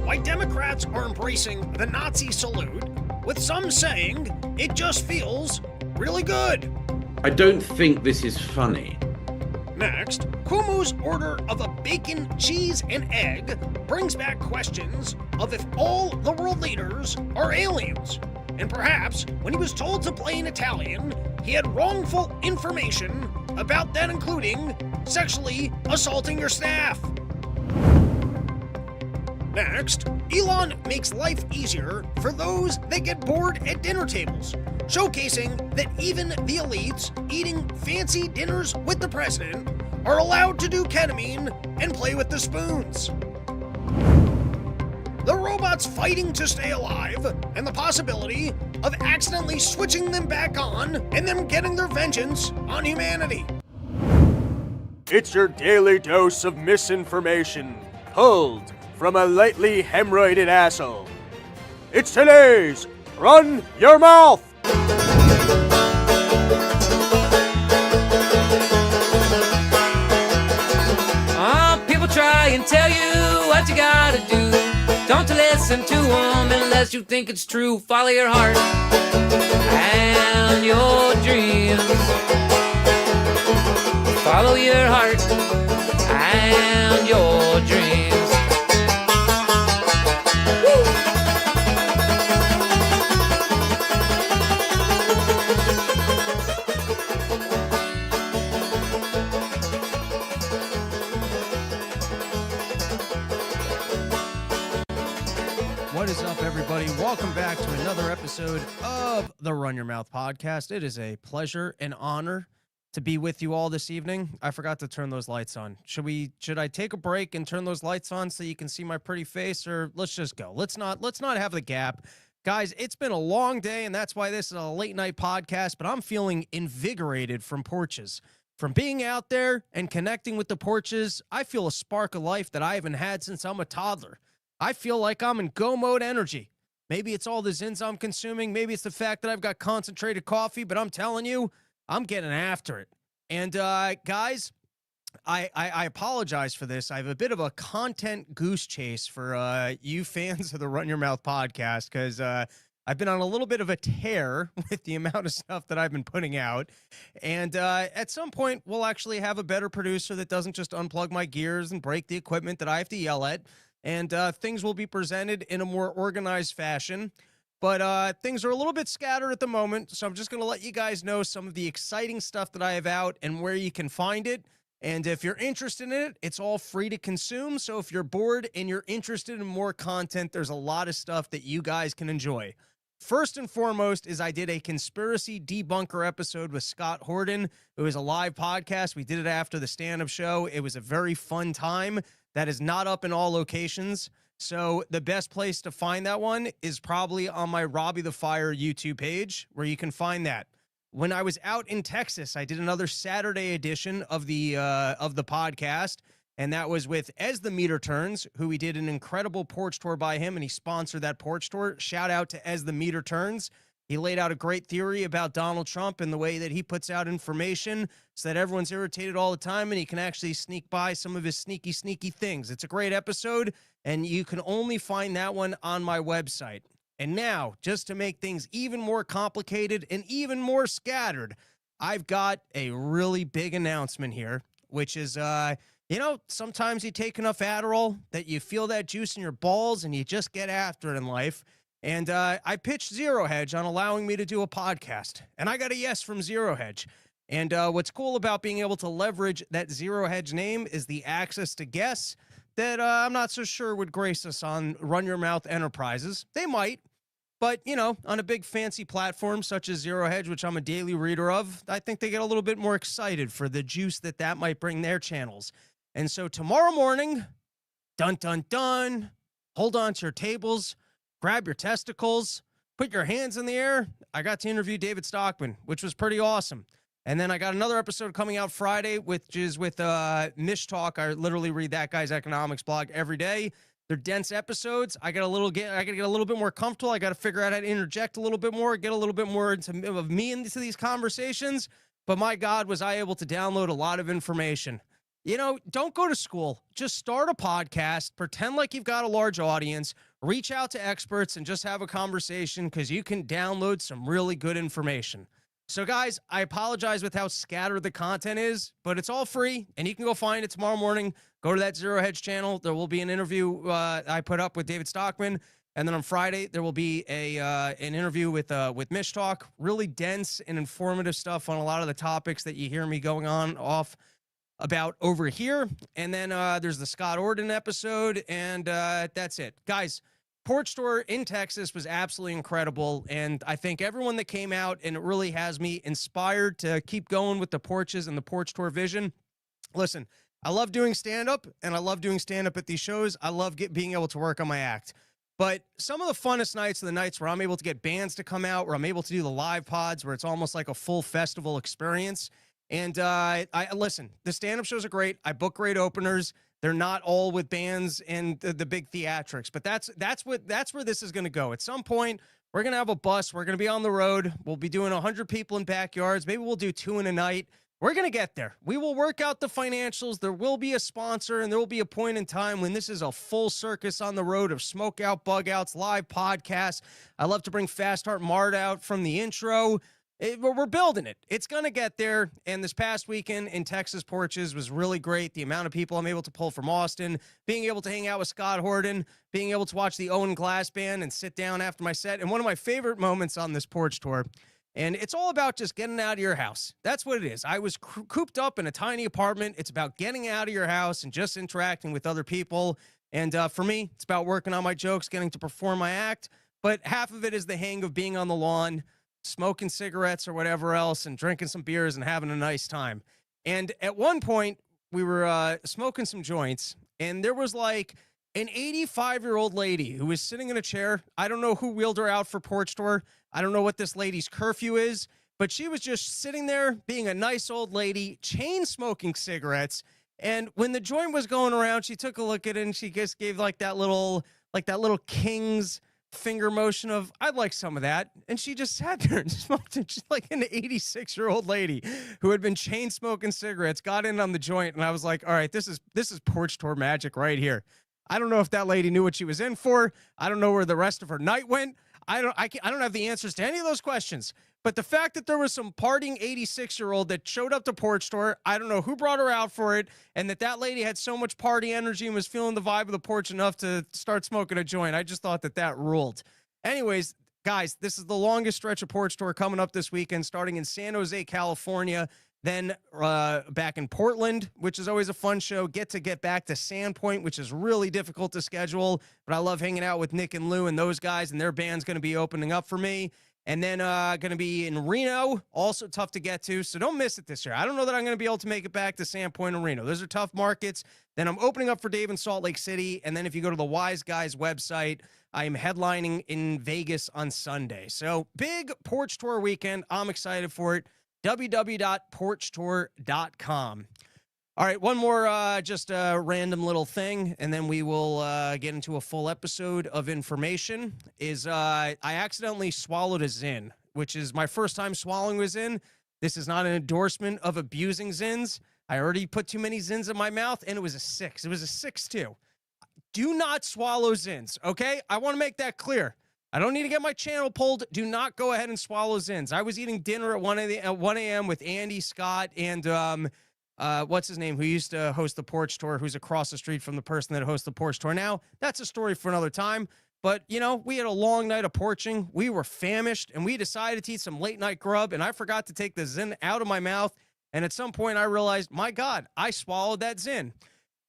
why Democrats are embracing the Nazi salute, with some saying it just feels really good. I don't think this is funny. Next, Kumu's order of a bacon, cheese, and egg brings back questions of if all the world leaders are aliens. And perhaps when he was told to play an Italian, he had wrongful information about that, including sexually assaulting your staff. Next, Elon makes life easier for those that get bored at dinner tables, showcasing that even the elites eating fancy dinners with the president are allowed to do ketamine and play with the spoons. The robots fighting to stay alive, and the possibility of accidentally switching them back on and them getting their vengeance on humanity. It's your daily dose of misinformation, pulled from a lightly hemorrhoided asshole. It's today's Run Your Mouth! People try and tell you what you gotta do. Don't listen to them unless you think it's true. Follow your heart and your dreams. Follow your heart and your dreams. What is up, everybody? Welcome back to another episode of the Run Your Mouth podcast. It is a pleasure and honor to be with you all this evening. I forgot to turn those lights on. Should I take a break and turn those lights on so you can see my pretty face, or let's just go? Let's not have the gap. Guys, it's been a long day, and that's why this is a late night podcast, but I'm feeling invigorated from porches. From being out there and connecting with the porches, I feel a spark of life that I haven't had since I'm a toddler. I feel like I'm in go mode energy. Maybe it's all the Zins I'm consuming. Maybe it's the fact that I've got concentrated coffee, but I'm telling you, I'm getting after it. And guys, I apologize for this. I have a bit of a content goose chase for you fans of the Run Your Mouth podcast, because I've been on a little bit of a tear with the amount of stuff that I've been putting out. And at some point, we'll actually have a better producer that doesn't just unplug my gears and break the equipment that I have to yell at. And things will be presented in a more organized fashion. But things are a little bit scattered at the moment, so I'm just going to let you guys know some of the exciting stuff that I have out and where you can find it. And if you're interested in it, it's all free to consume. So if you're bored and you're interested in more content, there's a lot of stuff that you guys can enjoy. First and foremost is I did a conspiracy debunker episode with Scott Horton. It was a live podcast. We did it after the stand-up show. It was a very fun time. That is not up in all locations. So the best place to find that one is probably on my Robbie the Fire YouTube page, where you can find that. When I was out in Texas, I did another Saturday edition of the podcast, and that was with As the Meter Turns, who we did an incredible porch tour by him, and he sponsored that porch tour. Shout out to As the Meter Turns. He laid out a great theory about Donald Trump and the way that he puts out information so that everyone's irritated all the time and he can actually sneak by some of his sneaky things. It's a great episode, and you can only find that one on my website. And now, just to make things even more complicated and even more scattered, I've got a really big announcement here, which is, sometimes you take enough Adderall that you feel that juice in your balls and you just get after it in life. And I pitched Zero Hedge on allowing me to do a podcast. And I got a yes from Zero Hedge. And what's cool about being able to leverage that Zero Hedge name is the access to guests that I'm not so sure would grace us on Run Your Mouth Enterprises. They might. But, on a big fancy platform such as Zero Hedge, which I'm a daily reader of, I think they get a little bit more excited for the juice that might bring their channels. And so tomorrow morning, dun, dun, dun, hold on to your tables. Grab your testicles, put your hands in the air. I got to interview David Stockman, which was pretty awesome. And then I got another episode coming out Friday, which is with Mish Talk. I literally read that guy's economics blog every day. They're dense episodes. I got to get a little bit more comfortable. I got to figure out how to interject a little bit more, get a little bit more of me into these conversations. But my God, was I able to download a lot of information. Don't go to school. Just start a podcast, pretend like you've got a large audience, reach out to experts, and just have a conversation because you can download some really good information. So, guys, I apologize with how scattered the content is, but it's all free, and you can go find it tomorrow morning. Go to that Zero Hedge channel. There will be an interview I put up with David Stockman, and then on Friday there will be an interview with Mish Talk. Really dense and informative stuff on a lot of the topics that you hear me going on off about over here. And then there's the Scott Orden episode, and that's it, guys. Porch Tour in Texas was absolutely incredible, and I thank everyone that came out, and it really has me inspired to keep going with the porches and the Porch Tour vision. Listen, I love doing stand-up, and I love doing stand-up at these shows. I love being able to work on my act. But some of the funnest nights are the nights where I'm able to get bands to come out, where I'm able to do the live pods, where it's almost like a full festival experience. And I listen, the stand-up shows are great. I book great openers. They're not all with bands and the big theatrics, but that's where this is going to go. At some point, we're going to have a bus. We're going to be on the road. We'll be doing 100 people in backyards. Maybe we'll do 2 in a night. We're going to get there. We will work out the financials. There will be a sponsor, and there will be a point in time when this is a full circus on the road of smoke out, bug outs, live podcasts. I love to bring Fast Heart Mart out from the intro. We're building it. It's going to get there. And this past weekend in Texas Porches was really great. The amount of people I'm able to pull from Austin, being able to hang out with Scott Orden, being able to watch the Owen Glass Band and sit down after my set. And one of my favorite moments on this Porch Tour, and it's all about just getting out of your house. That's what it is. I was cooped up in a tiny apartment. It's about getting out of your house and just interacting with other people. And for me, it's about working on my jokes, getting to perform my act. But half of it is the hang of being on the lawn, smoking cigarettes or whatever else, and drinking some beers and having a nice time. And at one point, we were smoking some joints, and there was like an 85-year-old lady who was sitting in a chair. I don't know who wheeled her out for Porch Tour. I don't know what this lady's curfew is, but she was just sitting there being a nice old lady, chain smoking cigarettes. And when the joint was going around, she took a look at it and she just gave like that little king's finger motion of, I'd like some of that. And she just sat there and smoked it. She's like an 86-year-old lady who had been chain smoking cigarettes, got in on the joint, and I was like, all right, this is Porch Tour magic right here. I don't know if that lady knew what she was in for. I don't know where the rest of her night went. I don't have the answers to any of those questions. But the fact that there was some partying 86-year-old that showed up to Porch Tour, I don't know who brought her out for it, and that lady had so much party energy and was feeling the vibe of the porch enough to start smoking a joint. I just thought that ruled. Anyways, guys, this is the longest stretch of Porch Tour coming up this weekend, starting in San Jose, California, then back in Portland, which is always a fun show. Get back to Sandpoint, which is really difficult to schedule, but I love hanging out with Nick and Lou and those guys, and their band's going to be opening up for me. And then going to be in Reno, also tough to get to, so don't miss it this year. I don't know that I'm going to be able to make it back to Sandpoint and Reno. Those are tough markets. Then I'm opening up for Dave in Salt Lake City, and then if you go to the Wise Guys website, I am headlining in Vegas on Sunday. So big Porch Tour weekend. I'm excited for it. www.porchtour.com. All right, one more just a random little thing, and then we will get into a full episode of information. I accidentally swallowed a Zyn, which is my first time swallowing a Zyn. This is not an endorsement of abusing Zyns. I already put too many Zyns in my mouth, and it was a 6. It was a 6.2. Do not swallow Zyns, okay? I want to make that clear. I don't need to get my channel pulled. Do not go ahead and swallow Zyns. I was eating dinner at 1 a.m. with Andy, Scott, and what's his name, who used to host the Porch Tour, who's across the street from the person that hosts the Porch Tour now. That's a story for another time. But, we had a long night of porching. We were famished, and we decided to eat some late-night grub, and I forgot to take the Zyn out of my mouth. And at some point, I realized, my God, I swallowed that Zyn.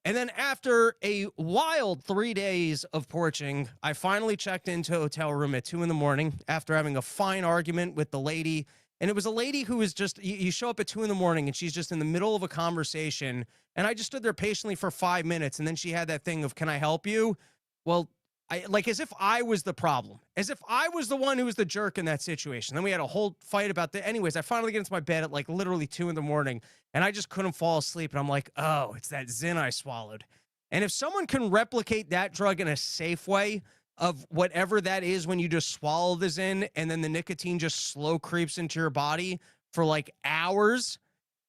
And then after a wild 3 days of porching, I finally checked into a hotel room at 2 a.m. after having a fine argument with the lady. And it was a lady who was just, you show up at 2 a.m. and she's just in the middle of a conversation. And I just stood there patiently for 5 minutes. And then she had that thing of, can I help you? Well, as if I was the problem, as if I was the one who was the jerk in that situation. Then we had a whole fight about that. Anyways, I finally get into my bed at literally 2 a.m. and I just couldn't fall asleep. And I'm like, oh, it's that Zyn I swallowed. And if someone can replicate that drug in a safe way of whatever that is, when you just swallow the Zyn and then the nicotine just slow creeps into your body for hours,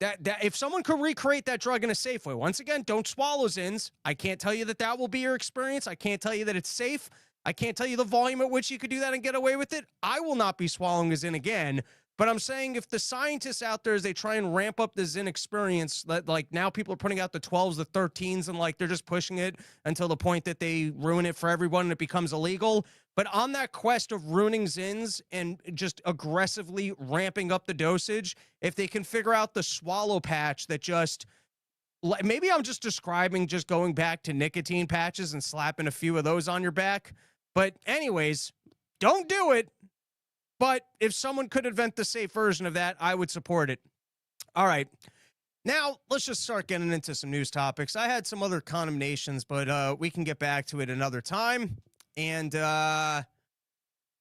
That if someone could recreate that drug in a safe way, once again, don't swallow Zins. I can't tell you that that will be your experience. I can't tell you that it's safe. I can't tell you the volume at which you could do that and get away with it. I will not be swallowing a Zin again. But I'm saying if the scientists out there, as they try and ramp up the Zin experience, that like now people are putting out the 12s, the 13s, and like they're just pushing it until the point that they ruin it for everyone and it becomes illegal. But on that quest of ruining Zins and just aggressively ramping up the dosage, if they can figure out the swallow patch that just, maybe I'm just describing just going back to nicotine patches and slapping a few of those on your back. But anyways, don't do it. But if someone could invent the safe version of that, I would support it. All right. Now, let's just start getting into some news topics. I had some other condemnations, but we can get back to it another time. And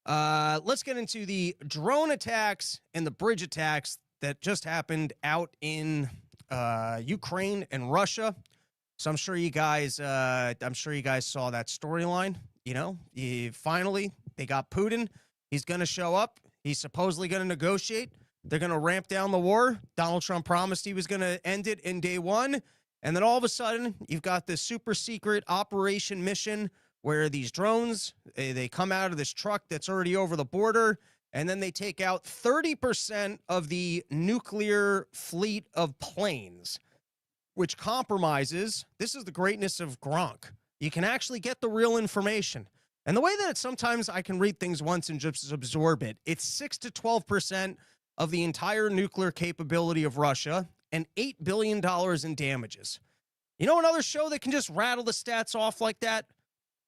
let's get into the drone attacks and the bridge attacks that just happened out in Ukraine and Russia. So I'm sure you guys saw that storyline. You know, finally they got Putin. He's going to show up. He's supposedly going to negotiate. They're going to ramp down the war. Donald Trump promised he was going to end it in day one. And then all of a sudden, you've got this super secret operation mission where these drones, they come out of this truck that's already over the border, and then they take out 30% of the nuclear fleet of planes, which compromises. This is the greatness of Gronk. You can actually get the real information. And the way that sometimes I can read things once and just absorb it, it's 6 to 12% of the entire nuclear capability of Russia and $8 billion in damages. You know another show that can just rattle the stats off like that?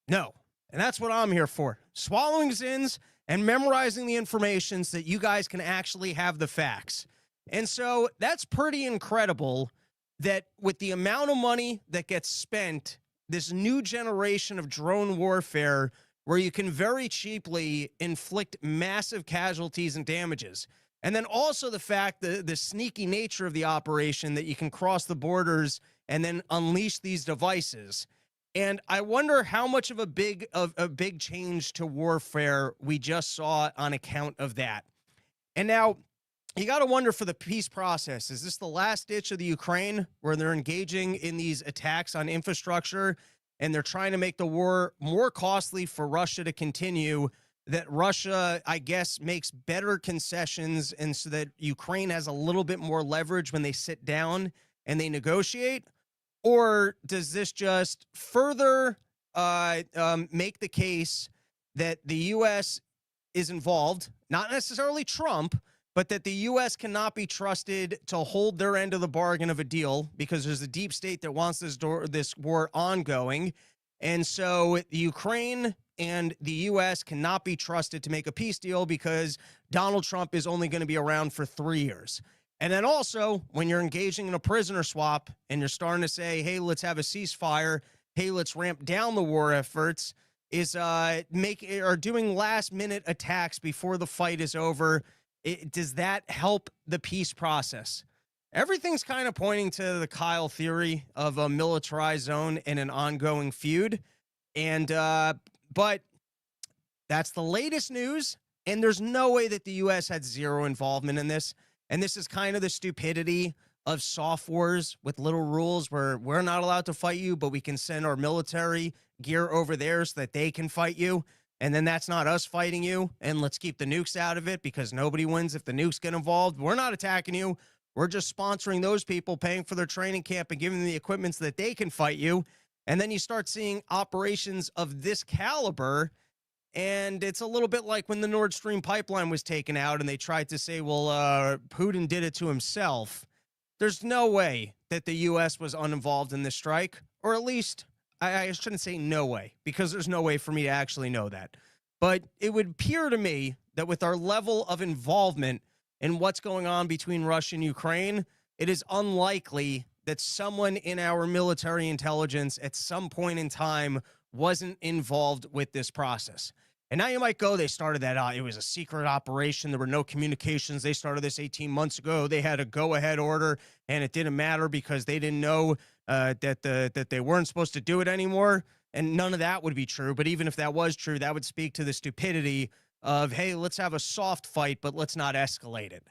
No. And that's what I'm here for. Swallowing Zins and memorizing the information so that you guys can actually have the facts. And so that's pretty incredible that with the amount of money that gets spent, this new generation of drone warfare where you can very cheaply inflict massive casualties and damages. And then also the fact that the sneaky nature of the operation that you can cross the borders and then unleash these devices. And I wonder how much of a big change to warfare we just saw on account of that. And now you got to wonder for the peace process, is this the last ditch of the Ukraine where they're engaging in these attacks on infrastructure and they're trying to make the war more costly for Russia to continue, that Russia, I guess, makes better concessions and so that Ukraine has a little bit more leverage when they sit down and they negotiate? Or does this just further make the case that the U.S. is involved, not necessarily Trump, but that the U.S. cannot be trusted to hold their end of the bargain of a deal because there's a deep state that wants this war ongoing. And so Ukraine and the U.S. cannot be trusted to make a peace deal because Donald Trump is only going to be around for 3 years. And then also, when you're engaging in a prisoner swap and you're starting to say, hey, let's have a ceasefire, hey, let's ramp down the war efforts, is doing last-minute attacks before the fight is over, does that help the peace process? Everything's kind of pointing to the Kyle theory of a militarized zone and an ongoing feud. And but that's the latest news, and there's no way that the U.S. had zero involvement in this. And this is kind of the stupidity of soft wars with little rules where we're not allowed to fight you, but we can send our military gear over there so that they can fight you. And then that's not us fighting you. And let's keep the nukes out of it because nobody wins if the nukes get involved. We're not attacking you. We're just sponsoring those people, paying for their training camp and giving them the equipment so that they can fight you. And then you start seeing operations of this caliber. And it's a little bit like when the Nord Stream pipeline was taken out and they tried to say, well, Putin did it to himself. There's no way that the U.S. was uninvolved in this strike, or at least I shouldn't say no way, because there's no way for me to actually know that. But it would appear to me that with our level of involvement in what's going on between Russia and Ukraine, it is unlikely that someone in our military intelligence at some point in time wasn't involved with this process. And now you might go, they started that out. It was a secret operation. There were no communications. They started this 18 months ago. They had a go-ahead order, and it didn't matter because they didn't know that they weren't supposed to do it anymore. And none of that would be true. But even if that was true, that would speak to the stupidity of, hey, let's have a soft fight, but let's not escalate it.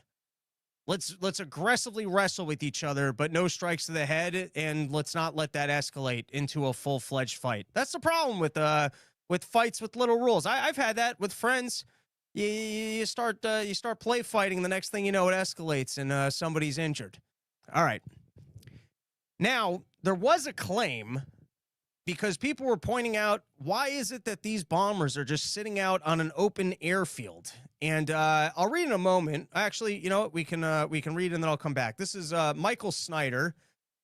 let's aggressively wrestle with each other, but no strikes to the head, and let's not let that escalate into a full-fledged fight. That's the problem with fights with little rules. I've had that with friends. You start play fighting. The next thing you know, it escalates and somebody's injured. All right. Now there was a claim because people were pointing out, why is it that these bombers are just sitting out on an open airfield? And I'll read in a moment. Actually, you know what? We can read and then I'll come back. This is Michael Snyder.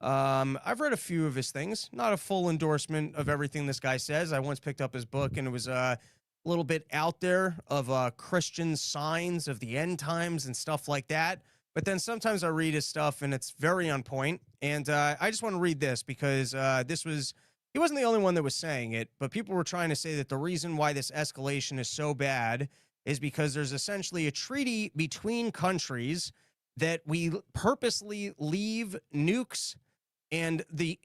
I've read a few of his things. Not a full endorsement of everything this guy says. I once picked up his book and it was a little bit out there of Christian signs of the end times and stuff like that. But then sometimes I read his stuff and it's very on point. And I just want to read this because he wasn't the only one that was saying it, but people were trying to say that the reason why this escalation is so bad is because there's essentially a treaty between countries that we purposely leave nukes and the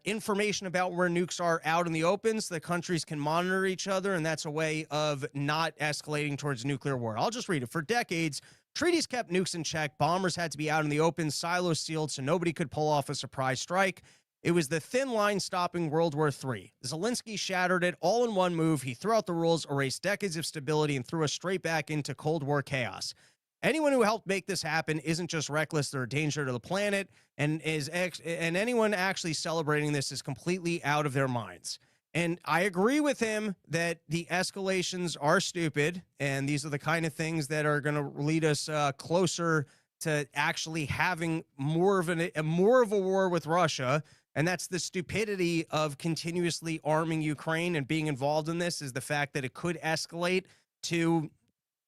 information about where nukes are out in the open so that countries can monitor each other, and that's a way of not escalating towards nuclear war. I'll just read it. For decades, treaties kept nukes in check. Bombers had to be out in the open, silos sealed, so nobody could pull off a surprise strike. It was the thin line stopping World War III. Zelensky shattered it all in one move. He threw out the rules, erased decades of stability, and threw us straight back into Cold War chaos. Anyone who helped make this happen isn't just reckless, they're a danger to the planet, and anyone actually celebrating this is completely out of their minds. And I agree with him that the escalations are stupid, and these are the kind of things that are going to lead us closer to actually having more of a war with Russia. And that's the stupidity of continuously arming Ukraine and being involved in this, is the fact that it could escalate to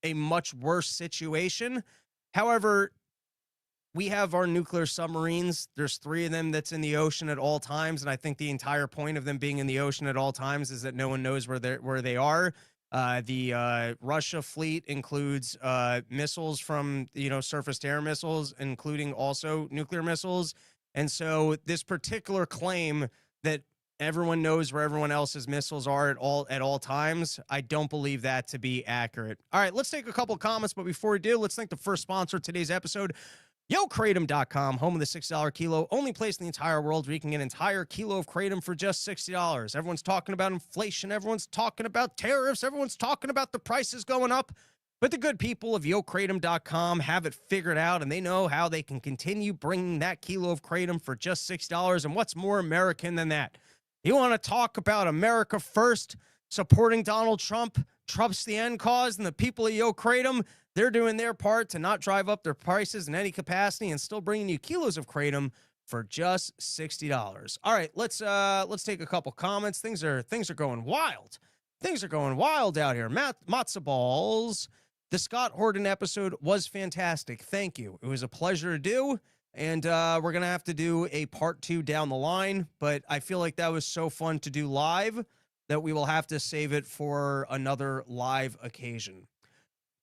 a much worse situation. However, we have our nuclear submarines. There's 3 of them that's in the ocean at all times. And I think the entire point of them being in the ocean at all times is that no one knows where they are. The Russia fleet includes missiles from, surface to air missiles, including also nuclear missiles. And so this particular claim that everyone knows where everyone else's missiles are at all times, I don't believe that to be accurate. All right, let's take a couple comments, but before we do, let's thank the first sponsor of today's episode, YoKratom.com, home of the $6 kilo, only place in the entire world where you can get an entire kilo of kratom for just $60. Everyone's talking about inflation, everyone's talking about tariffs, everyone's talking about the prices going up. But the good people of YoKratom.com have it figured out, and they know how they can continue bringing that kilo of kratom for just $6. And what's more American than that? You want to talk about America first, supporting Donald Trump, Trump's the end cause, and the people of YoKratom, they're doing their part to not drive up their prices in any capacity and still bringing you kilos of kratom for just $60. All right, let's take a couple comments. Things are going wild. Things are going wild out here. Matzo Balls. The Scott Horton episode was fantastic. Thank you. It was a pleasure to do. And we're going to have to do a part 2 down the line. But I feel like that was so fun to do live that we will have to save it for another live occasion.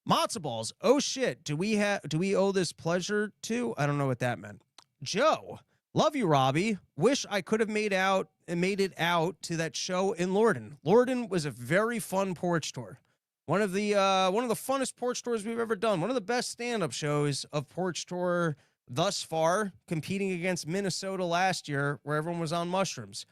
Matzo Balls. Oh, shit. Do we owe this pleasure to? I don't know what that meant. Joe. Love you, Robbie. Wish I could have made it out to that show in Lorden. Lorden was a very fun porch tour. One of the funnest porch tours we've ever done. One of the best stand-up shows of Porch Tour thus far, competing against Minnesota last year, where everyone was on mushrooms.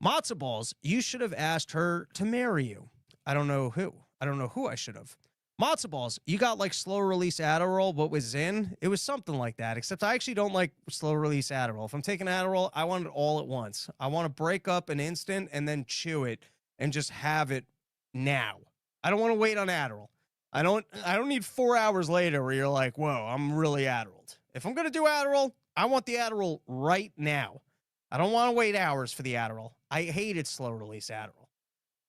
Matzo Balls, you should have asked her to marry you. I don't know who I should have. Matzo Balls, you got like slow release Adderall, what was in? It was something like that, except I actually don't like slow release Adderall. If I'm taking Adderall, I want it all at once. I want to break up an instant and then chew it and just have it now. I don't want to wait on Adderall. I don't need 4 hours later where you're like, whoa, I'm really Adderalled. If I'm going to do Adderall, I want the Adderall right now. I don't want to wait hours for the Adderall. I hated slow release Adderall.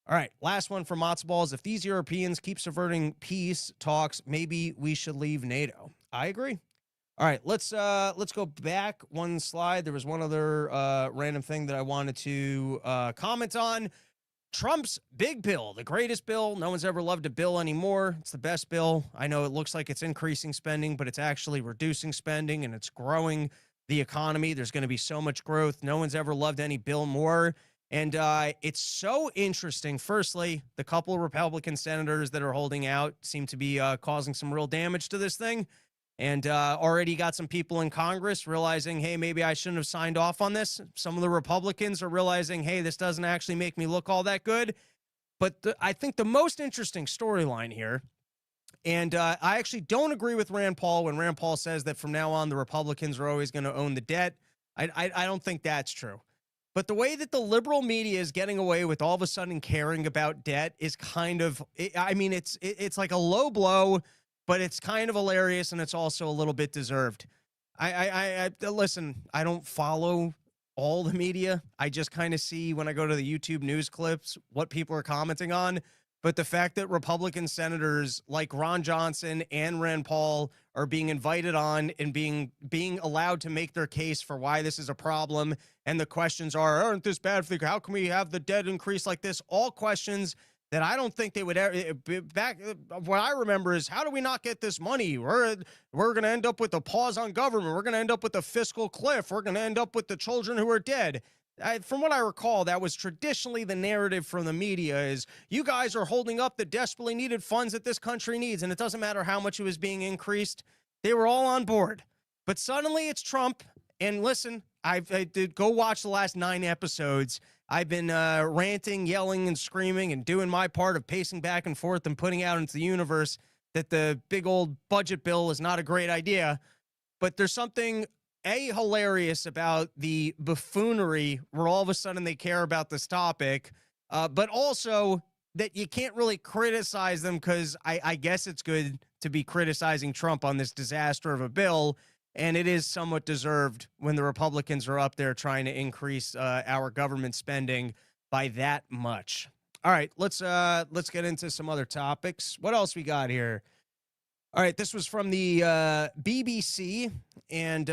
All right, last one for Matzo Balls. If these Europeans keep subverting peace talks, maybe we should leave NATO. I agree. All right, let's go back one slide. There was one other random thing that I wanted to comment on. Trump's big bill, the greatest bill. No one's ever loved a bill anymore. It's the best bill. I know it looks like it's increasing spending, but it's actually reducing spending and it's growing the economy. There's going to be so much growth. No one's ever loved any bill more. And it's so interesting. Firstly, the couple of Republican senators that are holding out seem to be causing some real damage to this thing. And already got some people in Congress realizing, hey, maybe I shouldn't have signed off on this. Some of the Republicans are realizing, hey, this doesn't actually make me look all that good. But I think the most interesting storyline here, and I actually don't agree with Rand Paul when Rand Paul says that from now on, the Republicans are always going to own the debt. I don't think that's true. But the way that the liberal media is getting away with all of a sudden caring about debt is kind of, I mean, it's like a low blow, but it's kind of hilarious, and it's also a little bit deserved. I listen, I don't follow all the media. I just kind of see when I go to the YouTube news clips what people are commenting on. But the fact that Republican senators like Ron Johnson and Rand Paul are being invited on and being allowed to make their case for why this is a problem, and the questions are, aren't this bad for the, how can we have the debt increase like this? All questions that I don't think they would ever back. What I remember is, how do we not get this money? We're going to end up with a pause on government. We're going to end up with a fiscal cliff. We're going to end up with the children who are dead. From what I recall, that was traditionally the narrative from the media is, you guys are holding up the desperately needed funds that this country needs, and it doesn't matter how much it was being increased. They were all on board. But suddenly it's Trump. And listen, I did go watch the last 9 episodes. I've been ranting, yelling, and screaming and doing my part of pacing back and forth and putting out into the universe that the big old budget bill is not a great idea. But there's something hilarious about the buffoonery where all of a sudden they care about this topic, but also that you can't really criticize them, because I guess it's good to be criticizing Trump on this disaster of a bill, and it is somewhat deserved when the Republicans are up there trying to increase our government spending by that much. All right, let's get into some other topics. What else we got here? All right, this was from the BBC, and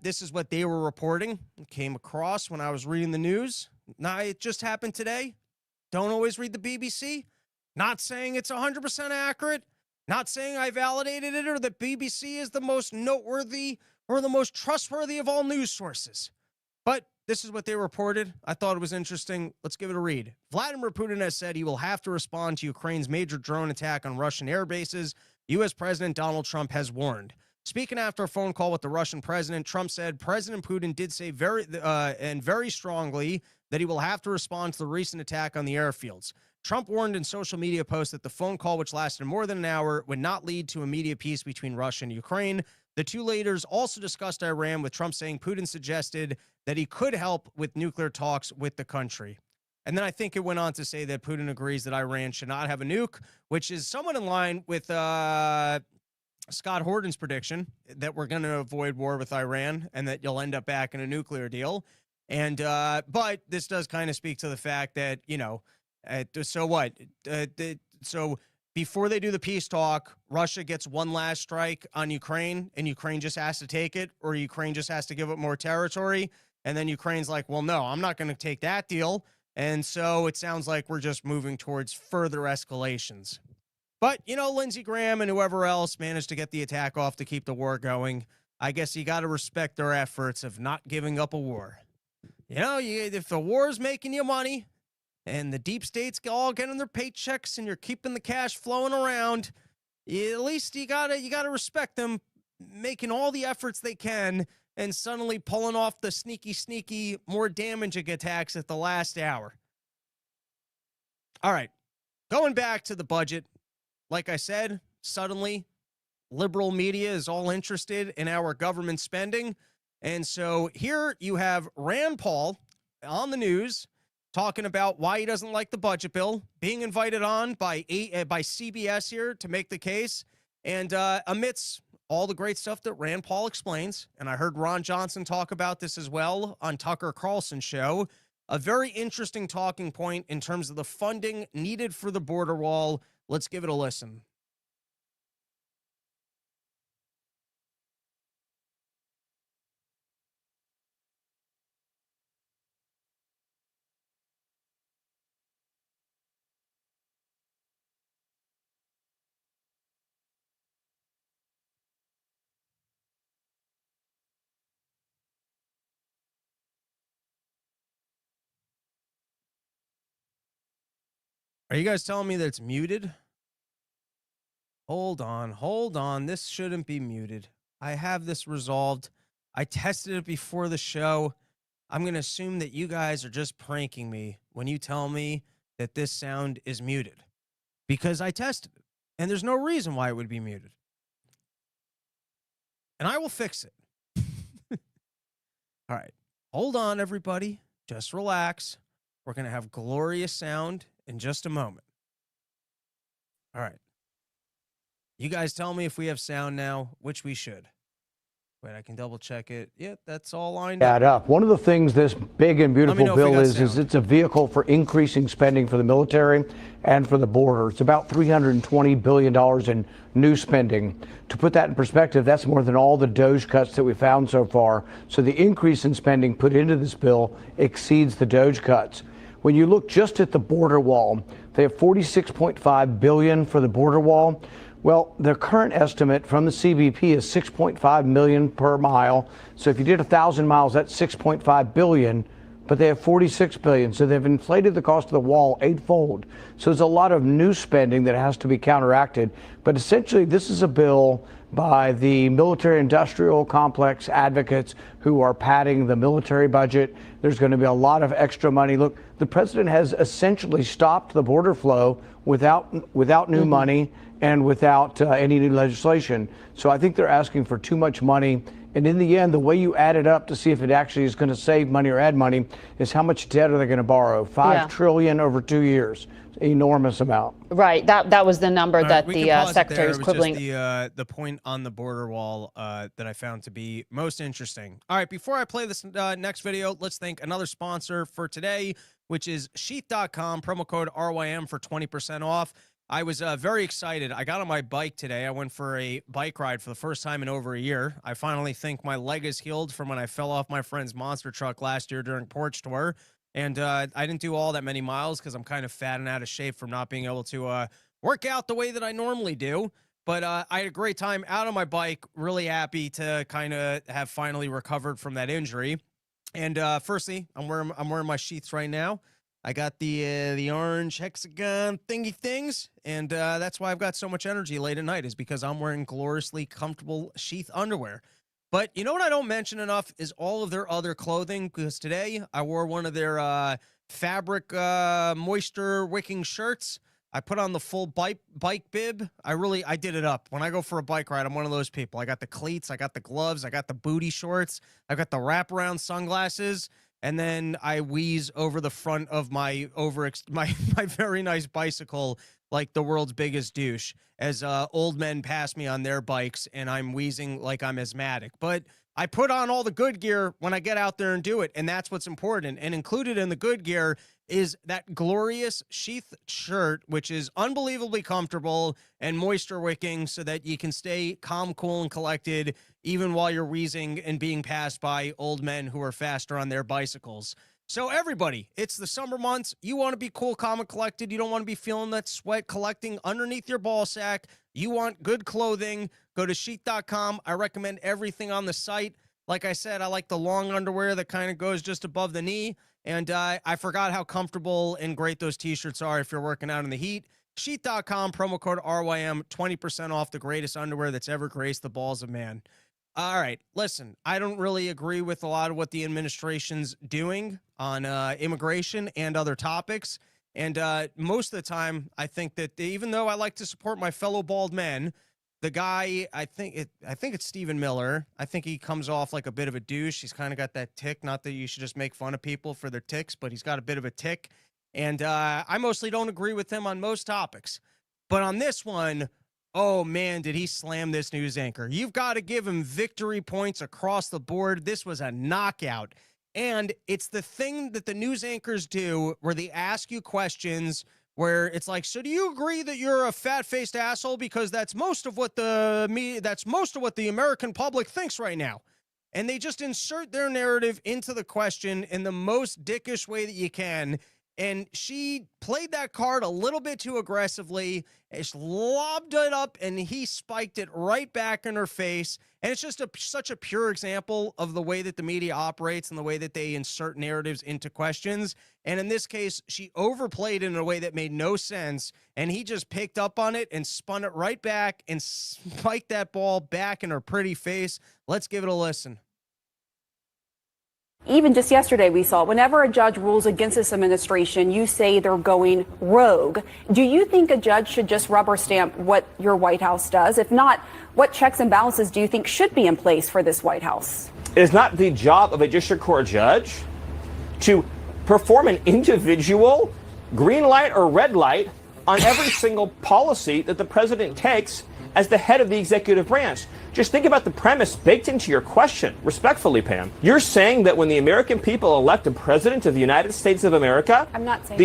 this is what they were reporting. It came across when I was reading the news. Now, it just happened today. Don't always read the BBC. Not saying it's 100% accurate. Not saying I validated it or that BBC is the most noteworthy or the most trustworthy of all news sources. But this is what they reported. I thought it was interesting. Let's give it a read. Vladimir Putin has said he will have to respond to Ukraine's major drone attack on Russian air bases. U.S. President Donald Trump has warned. Speaking after a phone call with the Russian president, Trump said President Putin did say very strongly that he will have to respond to the recent attack on the airfields. Trump warned in social media posts that the phone call, which lasted more than an hour, would not lead to immediate peace between Russia and Ukraine. The two leaders also discussed Iran, with Trump saying Putin suggested that he could help with nuclear talks with the country. And then I think it went on to say that Putin agrees that Iran should not have a nuke, which is somewhat in line with Scott Horton's prediction that we're going to avoid war with Iran and that you'll end up back in a nuclear deal. And but this does kind of speak to the fact that, you know, so what? So before they do the peace talk, Russia gets one last strike on Ukraine, and Ukraine just has to take it, or Ukraine just has to give up more territory. And then Ukraine's like, well, no, I'm not going to take that deal. And so it sounds like we're just moving towards further escalations. But, you know, Lindsey Graham and whoever else managed to get the attack off to keep the war going. I guess you got to respect their efforts of not giving up a war. You know, if the war is making you money and the deep state's all getting their paychecks and you're keeping the cash flowing around, at least you gotta respect them making all the efforts they can and suddenly pulling off the sneaky, more damaging attacks at the last hour. All right, going back to the budget. Like I said, suddenly liberal media is all interested in our government spending. And so here you have Rand Paul on the news talking about why he doesn't like the budget bill, being invited on by CBS here to make the case. And amidst all the great stuff that Rand Paul explains, and I heard Ron Johnson talk about this as well on Tucker Carlson's show, a very interesting talking point in terms of the funding needed for the border wall. Let's give it a listen. Are you guys telling me that it's muted? Hold on. This shouldn't be muted. I have this resolved. I tested it before the show. I'm going to assume that you guys are just pranking me when you tell me that this sound is muted because I tested it and there's no reason why it would be muted. And I will fix it. All right. Hold on, everybody. Just relax. We're going to have glorious sound in just a moment. All right. You guys tell me if we have sound now, which we should. Wait, I can double check it. Yep, that's all lined Add up. One of the things this big and beautiful know if we bill got is sound. it's a vehicle for increasing spending for the military and for the border. It's about $320 billion in new spending. To put that in perspective, that's more than all the DOGE cuts that we found so far. So the increase in spending put into this bill exceeds the DOGE cuts. When you look just at the border wall, they have $46.5 billion for the border wall. Well, the current estimate from the CBP is $6.5 million per mile. So if you did 1,000 miles, that's $6.5 billion, but they have $46 billion. So they've inflated the cost of the wall eightfold. So there's a lot of new spending that has to be counteracted. But essentially, this is a bill by the military industrial complex advocates who are padding the military budget. There's going to be a lot of extra money. Look, the president has essentially stopped the border flow without new money and without any new legislation. So I think they're asking for too much money. And in the end, the way you add it up to see if it actually is going to save money or add money is how much debt are they going to borrow? $5 trillion over 2 years. Enormous amount. Right. That was the number that the secretary was It was quibbling. just the point on the border wall that I found to be most interesting. All right, before I play this next video, let's thank another sponsor for today, which is sheath.com, promo code RYM for 20% off. I was very excited. I got on my bike today. I went for a bike ride for the first time in over a year. I finally think my leg is healed from when I fell off my friend's monster truck last year during Porch Tour. And I didn't do all that many miles because I'm kind of fat and out of shape from not being able to work out the way that I normally do. But I had a great time out on my bike, really happy to kind of have finally recovered from that injury. And firstly, I'm wearing my sheaths right now. I got the orange hexagon thingy things, and that's why I've got so much energy late at night, is because I'm wearing gloriously comfortable sheath underwear. But you know what I don't mention enough is all of their other clothing, because today I wore one of their fabric moisture wicking shirts. I put on the full bike bib. I did it up. When I go for a bike ride, I'm one of those people. I got the cleats, I got the gloves, I got the booty shorts, I got the wraparound sunglasses, and then I wheeze over the front of my my very nice bicycle like the world's biggest douche as old men pass me on their bikes, and I'm wheezing like I'm asthmatic. But I put on all the good gear when I get out there and do it, and that's what's important. And included in the good gear is that glorious sheath shirt, which is unbelievably comfortable and moisture wicking so that you can stay calm, cool, and collected even while you're wheezing and being passed by old men who are faster on their bicycles. So everybody, it's the summer months. You want to be cool, calm, and collected. You don't want to be feeling that sweat collecting underneath your ball sack. You want good clothing. Go to sheath.com. I recommend everything on the site. Like I said, I like the long underwear that kind of goes just above the knee. And I forgot how comfortable and great those t-shirts are if you're working out in the heat. Sheath.com, promo code RYM, 20% off the greatest underwear that's ever graced the balls of man. All right, listen, I don't really agree with a lot of what the administration's doing on immigration and other topics. And most of the time, I think that even though I like to support my fellow bald men, the guy, I think it's Stephen Miller. I think he comes off like a bit of a douche. He's kind of got that tick. Not that you should just make fun of people for their ticks, but he's got a bit of a tick. And I mostly don't agree with him on most topics. But on this one, oh man, did he slam this news anchor. You've got to give him victory points across the board. This was a knockout. And it's the thing that the news anchors do where they ask you questions where it's like, so do you agree that you're a fat-faced asshole? Because that's most of what the American public thinks right now. And they just insert their narrative into the question in the most dickish way that you can. And she played that card a little bit too aggressively. She lobbed it up, and he spiked it right back in her face. And it's just such a pure example of the way that the media operates and the way that they insert narratives into questions. And in this case, she overplayed it in a way that made no sense. And he just picked up on it and spun it right back and spiked that ball back in her pretty face. Let's give it a listen. Even just yesterday, we saw whenever a judge rules against this administration, you say they're going rogue. Do you think a judge should just rubber stamp what your White House does? If not, what checks and balances do you think should be in place for this White House? It is not the job of a district court judge to perform an individual green light or red light on every single policy that the president takes as the head of the executive branch. Just think about the premise baked into your question, respectfully, Pam. You're saying that when the American people elect a president of the United States of America, I'm not saying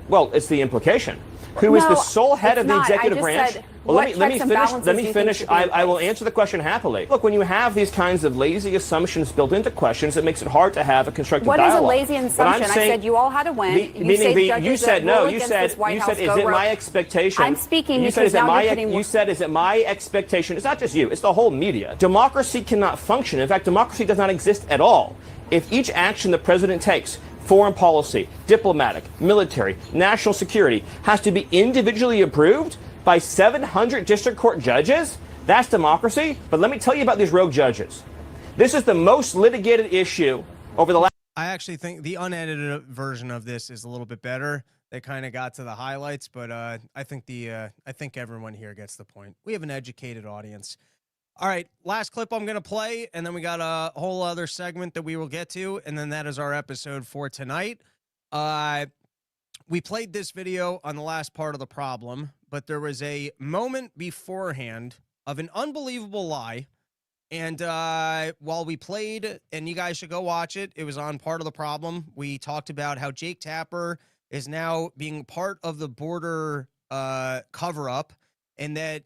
well, it's the implication, who is the sole head of the executive branch. Well, let me finish. I will answer the question happily. Look, when you have these kinds of lazy assumptions built into questions, it makes it hard to have a constructive dialogue. What is a lazy assumption? I said you all had to win. You said no. You said, is it my expectation? I'm speaking you because now you're putting... You said, is it my expectation? It's not just you. It's the whole media. Democracy cannot function. In fact, democracy does not exist at all if each action the president takes, foreign policy, diplomatic, military, national security, has to be individually approved by 700 district court judges. That's democracy. But let me tell you about these rogue judges. This is the most litigated issue over the last... I actually think the unedited version of this is a little bit better. They kind of got to the highlights, but I think everyone here gets the point. We have an educated audience. All right, last clip I'm going to play, and then we got a whole other segment that we will get to, and then that is our episode for tonight. We played this video on the last part of the problem, but there was a moment beforehand of an unbelievable lie. And while we played, and you guys should go watch it, it was on part of the problem. We talked about how Jake Tapper is now being part of the border cover-up, and that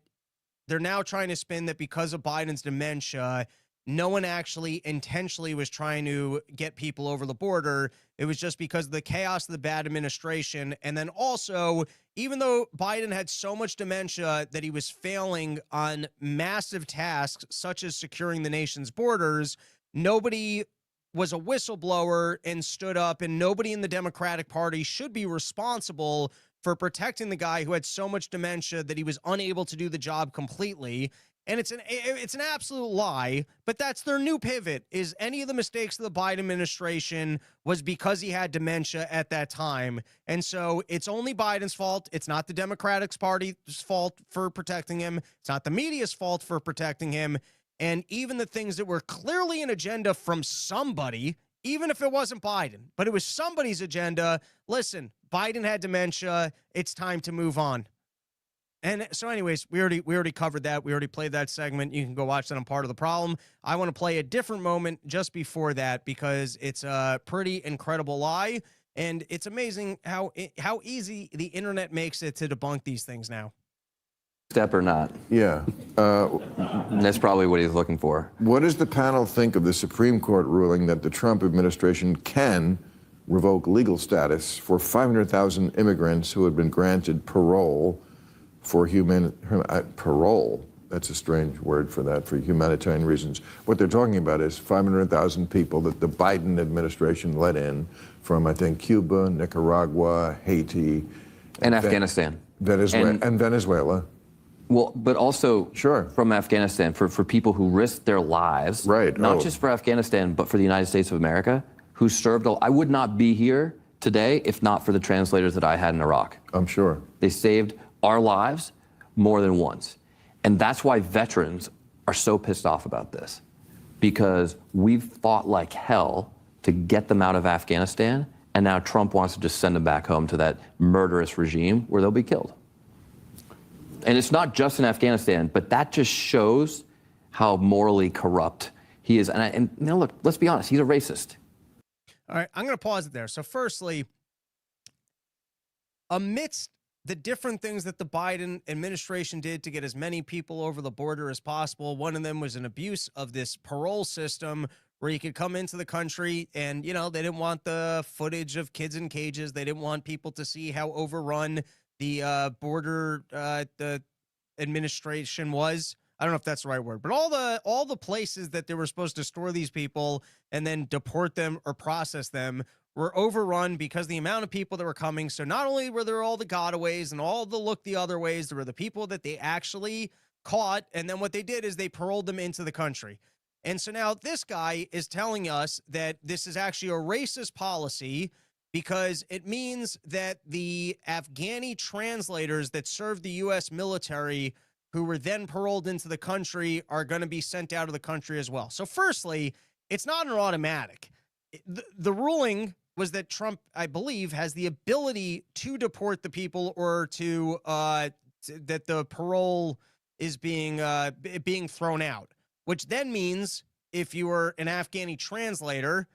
they're now trying to spin that because of Biden's dementia, no one actually intentionally was trying to get people over the border. It was just because of the chaos of the bad administration. And then also, even though Biden had so much dementia that he was failing on massive tasks, such as securing the nation's borders, nobody was a whistleblower and stood up, and nobody in the Democratic Party should be responsible for protecting the guy who had so much dementia that he was unable to do the job completely. And it's an absolute lie, but that's their new pivot, is any of the mistakes of the Biden administration was because he had dementia at that time. And so it's only Biden's fault. It's not the Democratic Party's fault for protecting him. It's not the media's fault for protecting him. And even the things that were clearly an agenda from somebody, even if it wasn't Biden, but it was somebody's agenda. Listen, Biden had dementia. It's time to move on. And so anyways, we already covered that. We already played that segment. You can go watch that on Part of the Problem. I want to play a different moment just before that because it's a pretty incredible lie. And it's amazing how easy the internet makes it to debunk these things now. Step or not? Yeah. That's probably what he's looking for. What does the panel think of the Supreme Court ruling that the Trump administration can revoke legal status for 500,000 immigrants who had been granted parole for parole? That's a strange word for that, for humanitarian reasons. What they're talking about is 500,000 people that the Biden administration let in from, I think, Cuba, Nicaragua, Haiti. And Afghanistan. And Venezuela. Well, but also from Afghanistan, for people who risked their lives, not just for Afghanistan, but for the United States of America, who served. I would not be here today if not for the translators that I had in Iraq. I'm sure. They saved our lives more than once. And that's why veterans are so pissed off about this, because we've fought like hell to get them out of Afghanistan, and now Trump wants to just send them back home to that murderous regime where they'll be killed. And it's not just in Afghanistan, but that just shows how morally corrupt he is. And you know, look, let's be honest, he's a racist. All right, I'm going to pause it there. So firstly, amidst the different things that the Biden administration did to get as many people over the border as possible, one of them was an abuse of this parole system where you could come into the country and, they didn't want the footage of kids in cages. They didn't want people to see how overrun the border the administration was. I don't know if that's the right word, but all the places that they were supposed to store these people and then deport them or process them were overrun because the amount of people that were coming. So not only were there all the gotaways and all the look the other ways, there were the people that they actually caught, and then what they did is they paroled them into the country. And so now this guy is telling us that this is actually a racist policy because it means that the Afghani translators that served the U.S. military who were then paroled into the country are going to be sent out of the country as well. So firstly, it's not an automatic. The ruling was that Trump, I believe, has the ability to deport the people or to that the parole is being thrown out, which then means if you were an Afghani translator,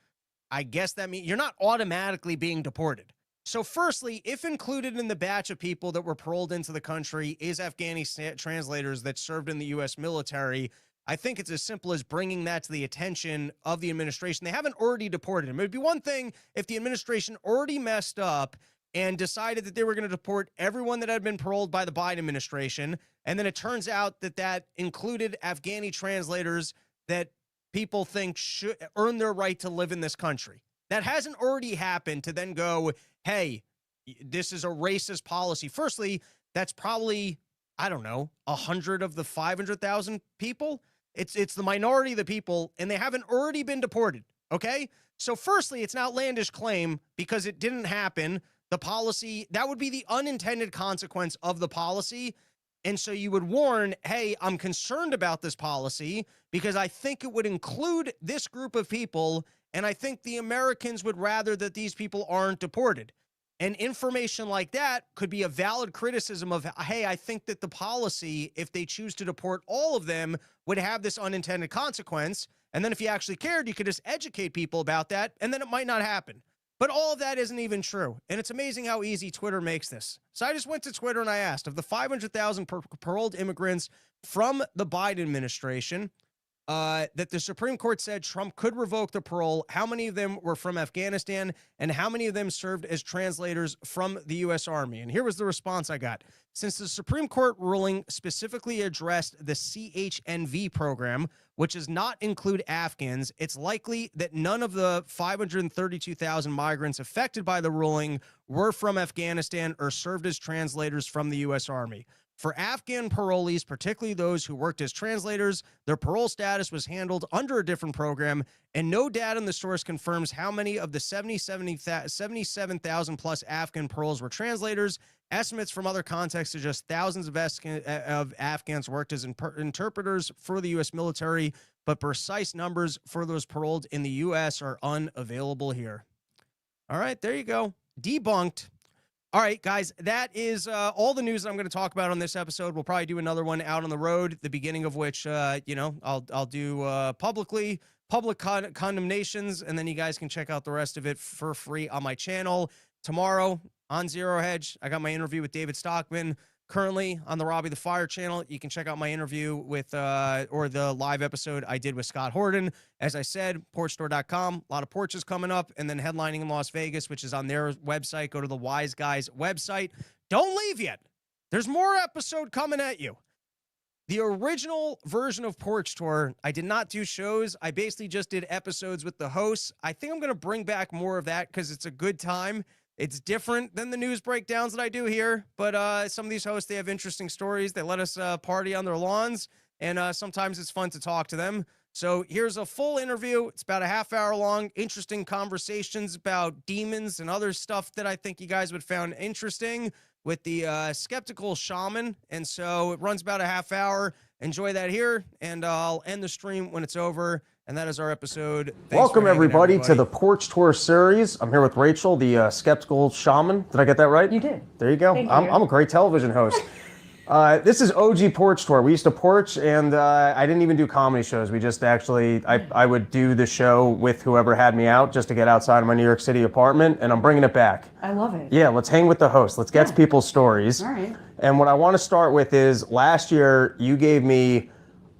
I guess that means you're not automatically being deported. So firstly, if included in the batch of people that were paroled into the country is Afghani translators that served in the U.S. military, I think it's as simple as bringing that to the attention of the administration. They haven't already deported them. It would be one thing if the administration already messed up and decided that they were going to deport everyone that had been paroled by the Biden administration, and then it turns out that that included Afghani translators that people think should earn their right to live in this country. That hasn't already happened to then go, hey, this is a racist policy. Firstly, that's probably, I don't know, 100 of the 500,000 people. It's the minority of the people, and they haven't already been deported, okay? So firstly, it's an outlandish claim because it didn't happen. The policy, that would be the unintended consequence of the policy. And so you would warn, hey, I'm concerned about this policy because I think it would include this group of people, and I think the Americans would rather that these people aren't deported. And information like that could be a valid criticism of, hey, I think that the policy, if they choose to deport all of them, would have this unintended consequence. And then if you actually cared, you could just educate people about that, and then it might not happen. But all of that isn't even true. And it's amazing how easy Twitter makes this. So I just went to Twitter and I asked, of the 500,000 paroled immigrants from the Biden administration that the Supreme Court said Trump could revoke the parole, how many of them were from Afghanistan and how many of them served as translators from the U.S. Army? And here was the response I got. Since the Supreme Court ruling specifically addressed the CHNV program, which does not include Afghans, it's likely that none of the 532,000 migrants affected by the ruling were from Afghanistan or served as translators from the U.S. Army. For Afghan parolees, particularly those who worked as translators, their parole status was handled under a different program, and no data in the source confirms how many of the 77,000 plus Afghan paroles were translators. Estimates from other contexts suggest thousands of Afghans worked as interpreters for the U.S. military, but precise numbers for those paroled in the U.S. are unavailable here. All right, there you go. Debunked. All right, guys, that is all the news that I'm going to talk about on this episode. We'll probably do another one out on the road, the beginning of which, I'll do public condemnations, and then you guys can check out the rest of it for free on my channel. Tomorrow on Zero Hedge, I got my interview with David Stockman. Currently on the Robbie the Fire channel, you can check out my interview with, or the live episode I did with Scott Horton. As I said, porchtour.com, a lot of porches coming up, and then headlining in Las Vegas, which is on their website. Go to the Wise Guys website. Don't leave yet. There's more episode coming at you. The original version of Porch Tour, I did not do shows. I basically just did episodes with the hosts. I think I'm going to bring back more of that because it's a good time. It's different than the news breakdowns that I do here, but some of these hosts, they have interesting stories. They let us party on their lawns, and sometimes it's fun to talk to them. So here's a full interview. It's about a half hour long, interesting conversations about demons and other stuff that I think you guys would find interesting with the skeptical shaman. And so it runs about a half hour. Enjoy that here, and I'll end the stream when it's over. And that is our episode. Welcome, everybody, to the Porch Tour series. I'm here with Rachel, the skeptical shaman. Did I get that right? You did. There you go. I'm a great television host. This is OG Porch Tour. We used to porch, and I didn't even do comedy shows. We just actually, I would do the show with whoever had me out just to get outside of my New York City apartment, and I'm bringing it back. I love it. Yeah, let's hang with the host. Let's get to people's stories. All right. And what I want to start with is, last year, you gave me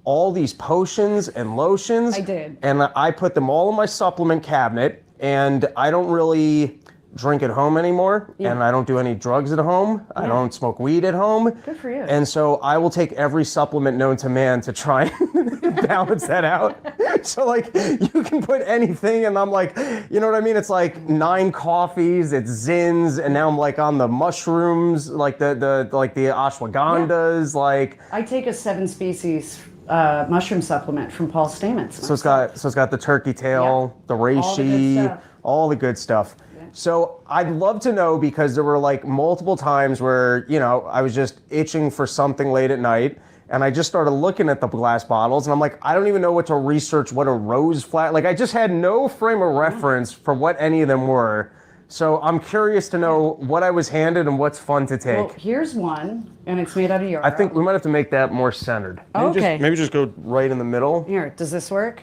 all these potions and lotions. I did. And I put them all in my supplement cabinet, and I don't really drink at home anymore, and I don't do any drugs at home. I don't smoke weed at home. Good for you. And so I will take every supplement known to man to try and balance that out. So like you can put anything, and I'm like, you know what I mean? It's like 9 coffees, it's Zins, and now I'm like on the mushrooms, like the ashwagandhas, like. I take a 7 species mushroom supplement from Paul Stamets. So it's got the turkey tail, the reishi, all the good stuff. So I'd love to know, because there were like multiple times where, you know, I was just itching for something late at night, and I just started looking at the glass bottles, and I'm like, I don't even know what to research what a rose flower, like I just had no frame of reference for what any of them were. So I'm curious to know what I was handed and what's fun to take. Well, here's one, and it's made out of yarrow. I think we might have to make that more centered. Maybe just go right in the middle. Here, does this work?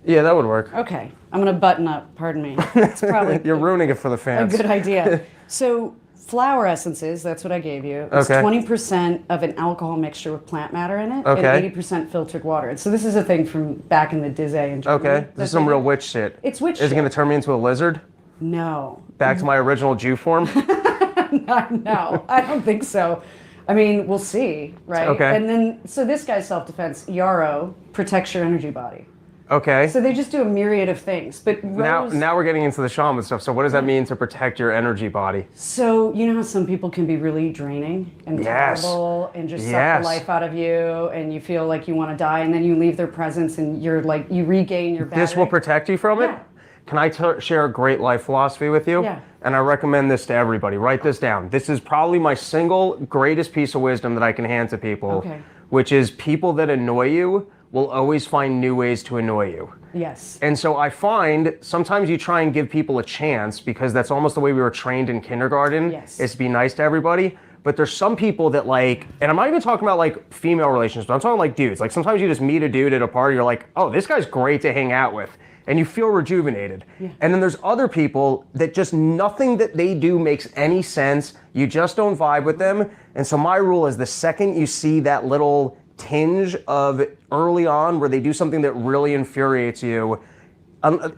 Yeah, that would work. Okay, I'm gonna button up, pardon me. It's probably You're ruining it for the fans. a good idea. So flower essences, that's what I gave you. It's 20% of an alcohol mixture with plant matter in it, and 80% filtered water. And so this is a thing from back in the Dizay in Germany. Okay, this is some real witch shit. It's witch shit. Is it gonna turn me into a lizard? No. Back to my original Jew form? No, I don't think so. I mean, we'll see, right? Okay. And then, so this guy's self-defense, yarrow, protects your energy body. Okay. So they just do a myriad of things. But rose, now we're getting into the shaman stuff. So what does that mean to protect your energy body? So you know how some people can be really draining and terrible and just suck the life out of you, and you feel like you want to die, and then you leave their presence and you're like, you regain your battery. This will protect you from it? Can I share a great life philosophy with you? Yeah. And I recommend this to everybody. Write this down. This is probably my single greatest piece of wisdom that I can hand to people, which is people that annoy you will always find new ways to annoy you. Yes. And so I find sometimes you try and give people a chance, because that's almost the way we were trained in kindergarten, is to be nice to everybody. But there's some people that like, and I'm not even talking about like female relationships, but I'm talking like dudes. Like sometimes you just meet a dude at a party, you're like, oh, this guy's great to hang out with. And you feel rejuvenated. And then there's other people that just nothing that they do makes any sense. You just don't vibe with them. And so my rule is the second you see that little tinge of early on where they do something that really infuriates you,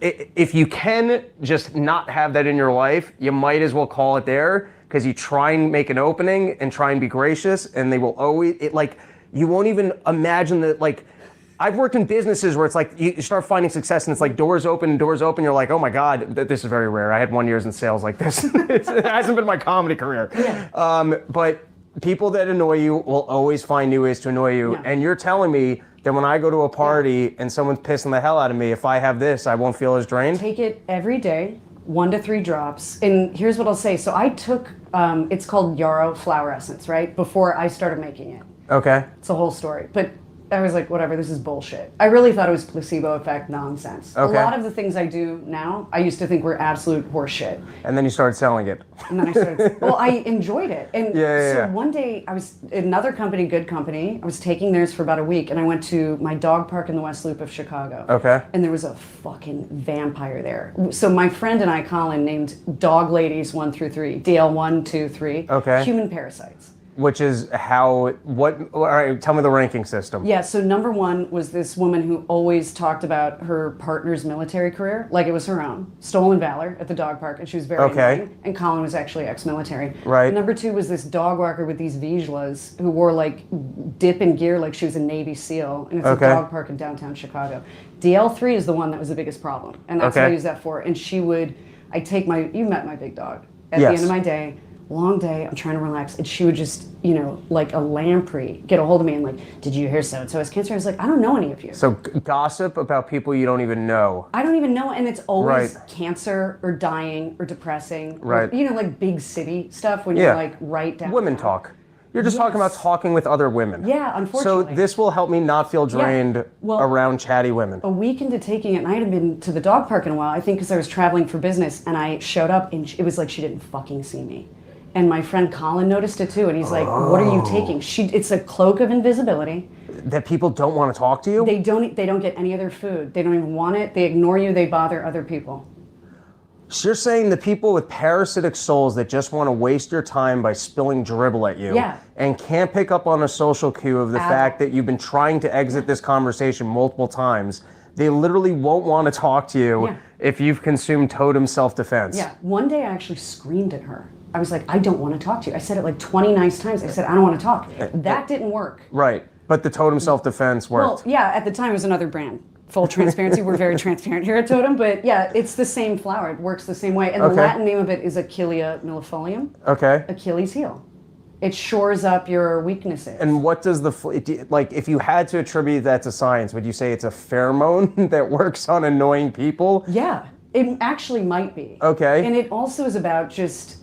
if you can just not have that in your life, you might as well call it there, because you try and make an opening and try and be gracious, and they will always, you won't even imagine that, like, I've worked in businesses where it's like you start finding success and it's like doors open. You're like, oh my God, this is very rare. I had 1 year in sales like this. It hasn't been my comedy career. But people that annoy you will always find new ways to annoy you. And you're telling me that when I go to a party and someone's pissing the hell out of me, if I have this, I won't feel as drained? Take it every day, 1 to 3 drops. And here's what I'll say. So I took, it's called yarrow flower essence, right? Before I started making it. Okay. It's a whole story. But I was like, whatever, this is bullshit. I really thought it was placebo effect nonsense. Okay. A lot of the things I do now, I used to think were absolute horseshit. And then you started selling it. And then I started, well, I enjoyed it. And so one day, I was in another company, good company, I was taking theirs for about a week, and I went to my dog park in the West Loop of Chicago. Okay. And there was a fucking vampire there. So my friend and I, Colin, named Dog Ladies 1 through 3, DL 1, 2, 3, human parasites. Which is all right, tell me the ranking system. Yeah, so number 1 was this woman who always talked about her partner's military career, like it was her own. Stolen valor at the dog park, and she was very annoying. And Colin was actually ex-military. Right. Number 2 was this dog walker with these Vizslas who wore like dip and gear like she was a Navy SEAL, and it's a dog park in downtown Chicago. DL3 is the one that was the biggest problem, and that's what I use that for. And she would, you met my big dog. At the end of my day, long day, I'm trying to relax, and she would just, like a lamprey, get a hold of me and like, did you hear so-and-so has cancer? I was like, I don't know any of you. So gossip about people you don't even know. I don't even know, and it's always cancer or dying or depressing. Right. Or, like big city stuff when you're like right down. Women talk. You're just talking about talking with other women. Yeah, unfortunately. So this will help me not feel drained around chatty women. A week into taking it, and I hadn't been to the dog park in a while, I think because I was traveling for business, and I showed up, and it was like she didn't fucking see me. And my friend Colin noticed it too, and he's like, what are you taking? It's a cloak of invisibility. That people don't want to talk to you? They don't get any other food. They don't even want it. They ignore you. They bother other people. So you're saying the people with parasitic souls that just want to waste your time by spilling dribble at you and can't pick up on a social cue of the fact that you've been trying to exit this conversation multiple times, they literally won't want to talk to you if you've consumed totem self-defense. Yeah, one day I actually screamed at her. I was like, I don't want to talk to you. I said it like 20 nice times. I said, I don't want to talk. That didn't work. Right, but the totem self-defense worked. Well, yeah, at the time it was another brand. Full transparency, we're very transparent here at Totem, but yeah, it's the same flower. It works the same way. And the Latin name of it is Achillea millefolium. Okay. Achilles heel. It shores up your weaknesses. And what does like, if you had to attribute that to science, would you say it's a pheromone that works on annoying people? Yeah, it actually might be. Okay. And it also is about just,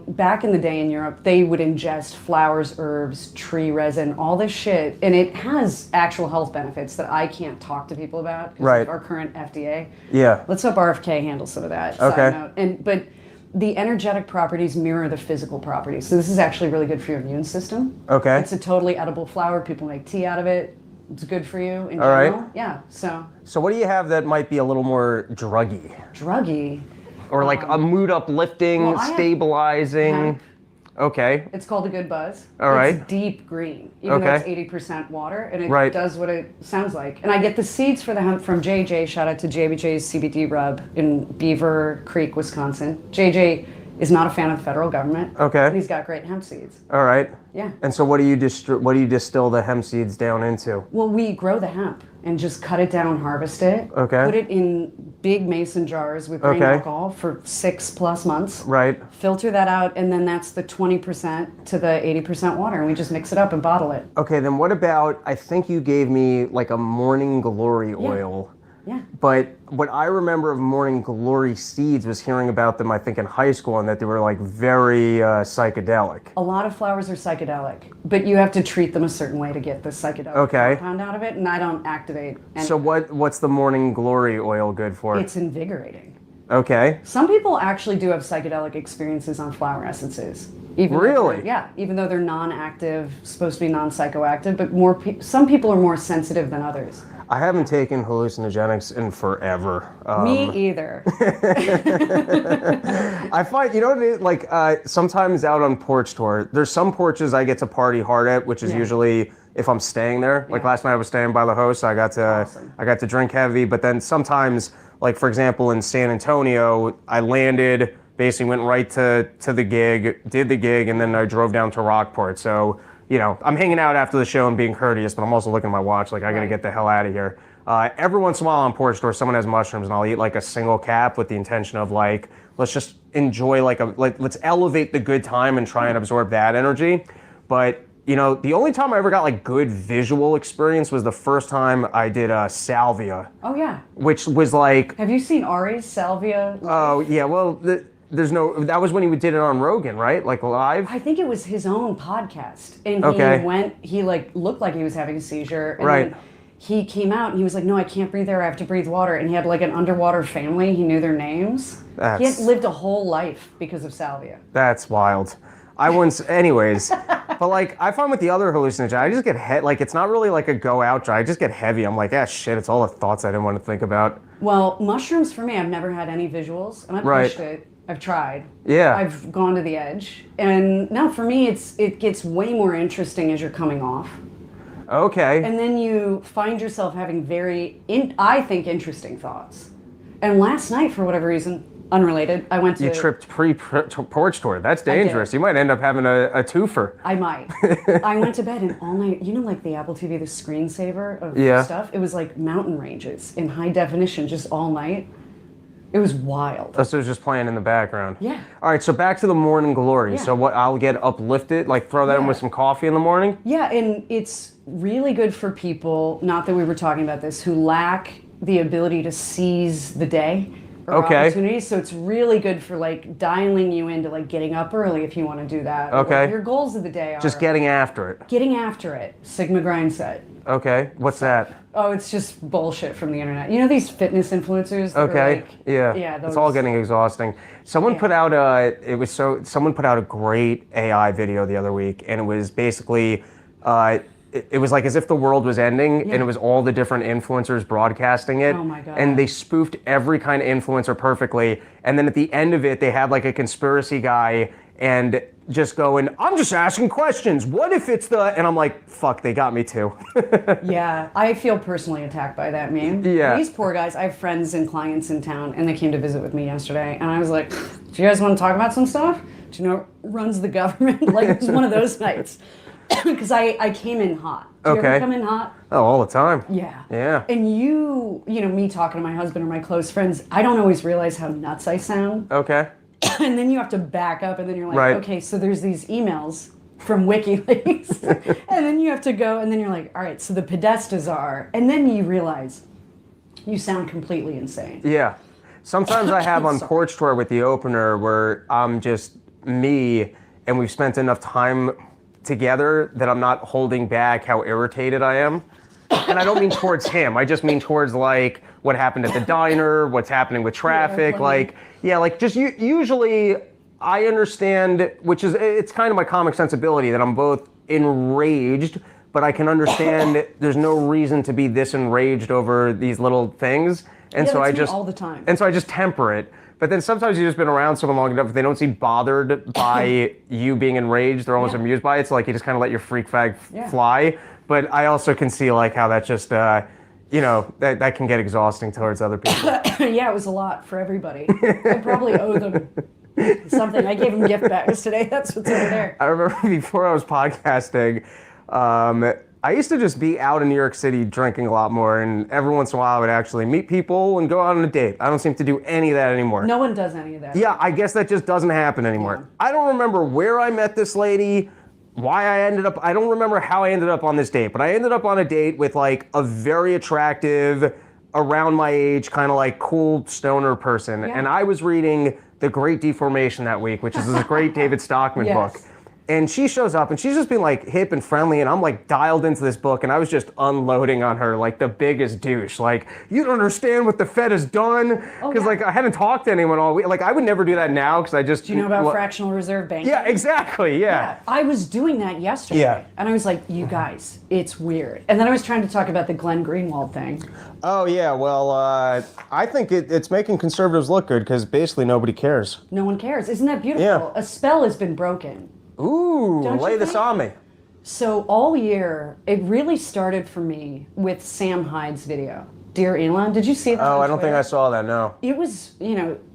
back in the day in Europe, they would ingest flowers, herbs, tree resin, all this shit. And it has actual health benefits that I can't talk to people about because of our current FDA. Yeah. Let's hope RFK handles some of that. Okay. But the energetic properties mirror the physical properties. So this is actually really good for your immune system. Okay. It's a totally edible flower. People make tea out of it. It's good for you in general. Right. Yeah, so. So what do you have that might be a little more druggy? Druggy? Or like a mood uplifting, stabilizing. Okay. It's called a good buzz. All right. It's deep green, even though it's 80% water, and it does what it sounds like. And I get the seeds for the hemp from JJ. Shout out to JBJ's CBD Rub in Beaver Creek, Wisconsin. JJ is not a fan of the federal government. Okay. And he's got great hemp seeds. All right. Yeah. And so what do you distill the hemp seeds down into? Well, we grow the hemp and just cut it down, harvest it. Okay. Put it in big mason jars with grain alcohol for 6+ months. Right. Filter that out, and then that's the 20% to the 80% water, and we just mix it up and bottle it. Okay, then what about, I think you gave me like a morning glory oil. Yeah. But what I remember of morning glory seeds was hearing about them, I think, in high school, and that they were like very psychedelic. A lot of flowers are psychedelic, but you have to treat them a certain way to get the psychedelic compound out of it, and I don't activate anything. So what's the morning glory oil good for? It's invigorating. Okay. Some people actually do have psychedelic experiences on flower essences. Really? Even though they're non-active, supposed to be non-psychoactive, but some people are more sensitive than others. I haven't taken hallucinogenics in forever. Me either. I find, like sometimes out on Porch Tour, there's some porches I get to party hard at, which is usually if I'm staying there. Like last night I was staying by the host, so I got to drink heavy. But then sometimes, like for example in San Antonio, I landed, basically went right to the gig, did the gig, and then I drove down to Rockport. So, I'm hanging out after the show and being courteous, but I'm also looking at my watch like I gotta get the hell out of here. Every once in a while on Porch Tour, someone has mushrooms and I'll eat like a single cap with the intention of like, let's just enjoy let's elevate the good time and try and absorb that energy. But the only time I ever got like good visual experience was the first time I did salvia. Oh yeah. Which was like. Have you seen Ari's salvia? Oh yeah, well that was when he did it on Rogan, right? Like live? I think it was his own podcast. And he looked like he was having a seizure. And then he came out and he was like, no, I can't breathe air, I have to breathe water. And he had like an underwater family, he knew their names. He had lived a whole life because of salvia. That's wild. Anyways, but like I find with the other hallucinogens, I just get it's not really like a go out dry. I just get heavy. I'm like, shit, it's all the thoughts I didn't want to think about. Well, mushrooms for me, I've never had any visuals, and I've pushed it. I've tried. Yeah. I've gone to the edge, and now for me, it gets way more interesting as you're coming off. Okay. And then you find yourself having I think, interesting thoughts. And last night, for whatever reason, unrelated, I went to... You tripped pre-Porch Tour. That's dangerous. You might end up having a twofer. I might. I went to bed and all night, like the Apple TV, the screensaver of stuff? It was like mountain ranges in high definition just all night. It was wild. So it was just playing in the background. Yeah. All right, so back to the morning glory. Yeah. So I'll get uplifted, like throw that in with some coffee in the morning? Yeah, and it's really good for people, not that we were talking about this, who lack the ability to seize the day or opportunities. So it's really good for like dialing you into like getting up early if you want to do that. Okay. Or your goals of the day are just getting after it. Getting after it. Sigma grind set. Okay. What's that? Oh, it's just bullshit from the internet. These fitness influencers? Okay. Yeah, it's all getting exhausting. Someone put out someone put out a great AI video the other week, and it was basically it was like as if the world was ending, and it was all the different influencers broadcasting it. Oh my God. And they spoofed every kind of influencer perfectly. And then at the end of it, they had like a conspiracy guy and just going, I'm just asking questions. What if it's the... And I'm like, fuck, they got me too. Yeah, I feel personally attacked by that meme. Yeah. These poor guys, I have friends and clients in town, and they came to visit with me yesterday, and I was like, do you guys want to talk about some stuff? Do you know what runs the government? Like, it was one of those nights. Because I came in hot. Do you ever come in hot? Oh, all the time. Yeah. Yeah. And you know, me talking to my husband or my close friends, I don't always realize how nuts I sound. Okay. And then you have to back up, and then you're like, Right. okay, so there's these emails from WikiLeaks. And then you have to go, and then you're like, all right, so the Podestas are, and then you realize you sound completely insane. Yeah. Sometimes I have on Porch Tour with the opener where I'm just me, and we've spent enough time together that I'm not holding back how irritated I am. And I don't mean towards him. I just mean towards like what happened at the diner, what's happening with traffic. Just usually I understand, which is, it's kind of my comic sensibility that I'm both enraged, but I can understand there's no reason to be this enraged over these little things. And so I just all the time. And so I just temper it. But then sometimes you've just been around someone long enough, if they don't seem bothered by you being enraged, they're almost amused by it. So like you just kind of let your freak flag fly. But I also can see like how that's just, that can get exhausting towards other people. Yeah, it was a lot for everybody. I probably owe them something. I gave them gift bags today. That's what's over there. I remember before I was podcasting, I used to just be out in New York City drinking a lot more, and every once in a while I would actually meet people and go out on a date. I don't seem to do any of that anymore. No one does any of that. Yeah, I guess that just doesn't happen anymore. Yeah. I don't remember where I met this lady, I don't remember how I ended up on this date, but I ended up on a date with like a very attractive, around my age, kind of like cool stoner person. Yeah. And I was reading The Great Deformation that week, which is this great David Stockman book. And she shows up and she's just being like hip and friendly, and I'm like dialed into this book, and I was just unloading on her like the biggest douche. Like, you don't understand what the Fed has done. Because like I hadn't talked to anyone all week. Like I would never do that now because I just... Do you know about fractional reserve banking? Yeah, exactly, yeah. I was doing that yesterday. Yeah. And I was like, you guys, it's weird. And then I was trying to talk about the Glenn Greenwald thing. Oh yeah, well, I think it's making conservatives look good because basically nobody cares. No one cares. Isn't that beautiful? Yeah. A spell has been broken. Ooh, lay this on me. So all year, it really started for me with Sam Hyde's video, Dear Elon. Did you see that? Oh, I don't think I saw that, no. It was,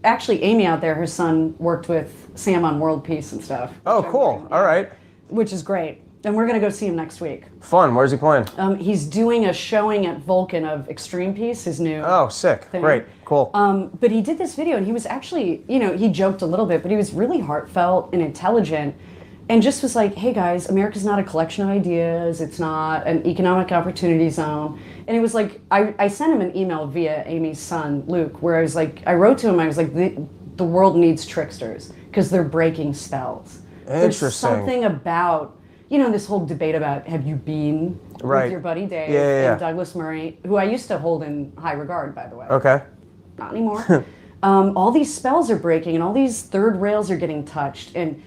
actually Amy out there, her son worked with Sam on World Peace and stuff. Oh, cool. All right. Which is great. And we're going to go see him next week. Fun. Where's he playing? He's doing a showing at Vulcan of Extreme Peace, his new sick. thing. Great. Cool. But he did this video, and he was actually, he joked a little bit, but he was really heartfelt and intelligent. And just was like, hey guys, America's not a collection of ideas. It's not an economic opportunity zone. And it was like, I sent him an email via Amy's son, Luke, where I was like, I wrote to him, I was like, the world needs tricksters because they're breaking spells. Interesting. There's something about, this whole debate about have you been with your buddy Dave and Douglas Murray, who I used to hold in high regard, by the way. Okay. Not anymore. All these spells are breaking and all these third rails are getting touched. And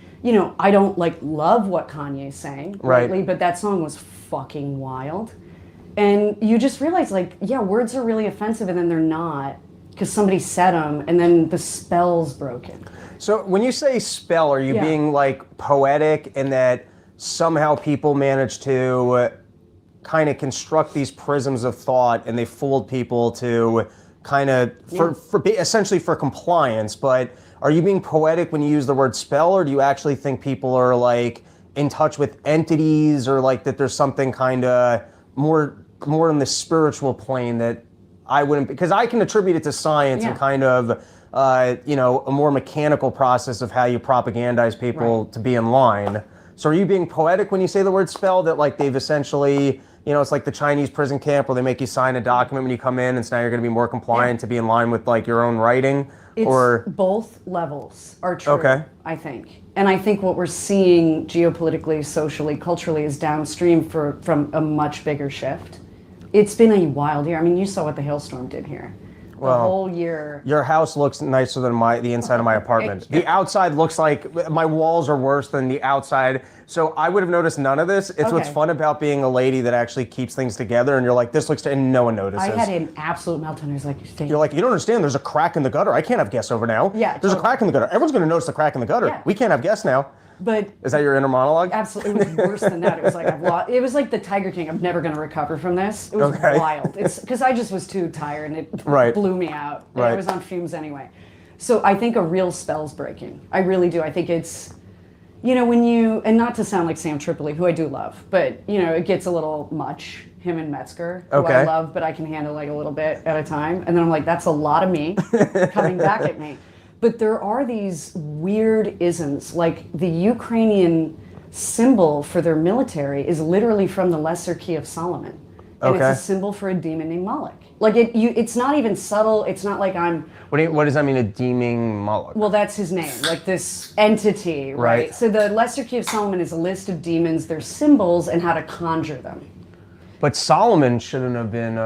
I don't love what Kanye's saying lately, but that song was fucking wild. And you just realize words are really offensive and then they're not because somebody said them and then the spell's broken. So when you say spell, are you being poetic in that somehow people manage to kind of construct these prisms of thought and they fooled people to kind of, essentially for compliance, but are you being poetic when you use the word spell, or do you actually think people are in touch with entities, or that there's something kind of more in the spiritual plane that I wouldn't, because I can attribute it to science and kind of a more mechanical process of how you propagandize people to be in line. So are you being poetic when you say the word spell, that they've essentially, it's like the Chinese prison camp where they make you sign a document when you come in, and so now you're going to be more compliant to be in line with your own writing? Both levels are true, I think. And I think what we're seeing geopolitically, socially, culturally is downstream from a much bigger shift. It's been a wild year. I mean, you saw what the hailstorm did here. the whole year. Your house looks nicer than the inside of my apartment. The outside looks like my walls are worse than the outside. So I would have noticed none of this. It's what's fun about being a lady that actually keeps things together, and you're like, this looks, and no one notices. I had an absolute meltdown. He was like, you're like, you don't understand. There's a crack in the gutter. I can't have guests over now. Yeah, there's a crack in the gutter. Everyone's going to notice the crack in the gutter. Yeah. We can't have guests now. But is that your inner monologue? Absolutely, it was worse than that. It was like it was like the Tiger King. I'm never going to recover from this. It was wild. It's because I just was too tired and it blew me out. And I was on fumes anyway. So I think a real spell's breaking. I really do. I think it's, when you, and not to sound like Sam Tripoli, who I do love, but it gets a little much. Him and Metzger, who I love, but I can handle like a little bit at a time. And then I'm like, that's a lot of me coming back at me. But there are these weird isms, like the Ukrainian symbol for their military is literally from the Lesser Key of Solomon. And it's a symbol for a demon named Moloch. Like it's not even subtle. It's not like I'm... What does that mean, a demon Moloch? Well, that's his name, like this entity, right? So the Lesser Key of Solomon is a list of demons, their symbols, and how to conjure them. But Solomon shouldn't have been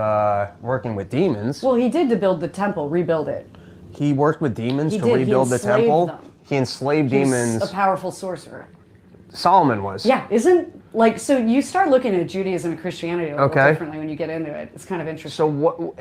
working with demons. Well, he did to build the temple, rebuild it. He worked with demons to rebuild the temple? He enslaved demons. He's a powerful sorcerer. Solomon was. Yeah, so you start looking at Judaism and Christianity a little differently when you get into it. It's kind of interesting. So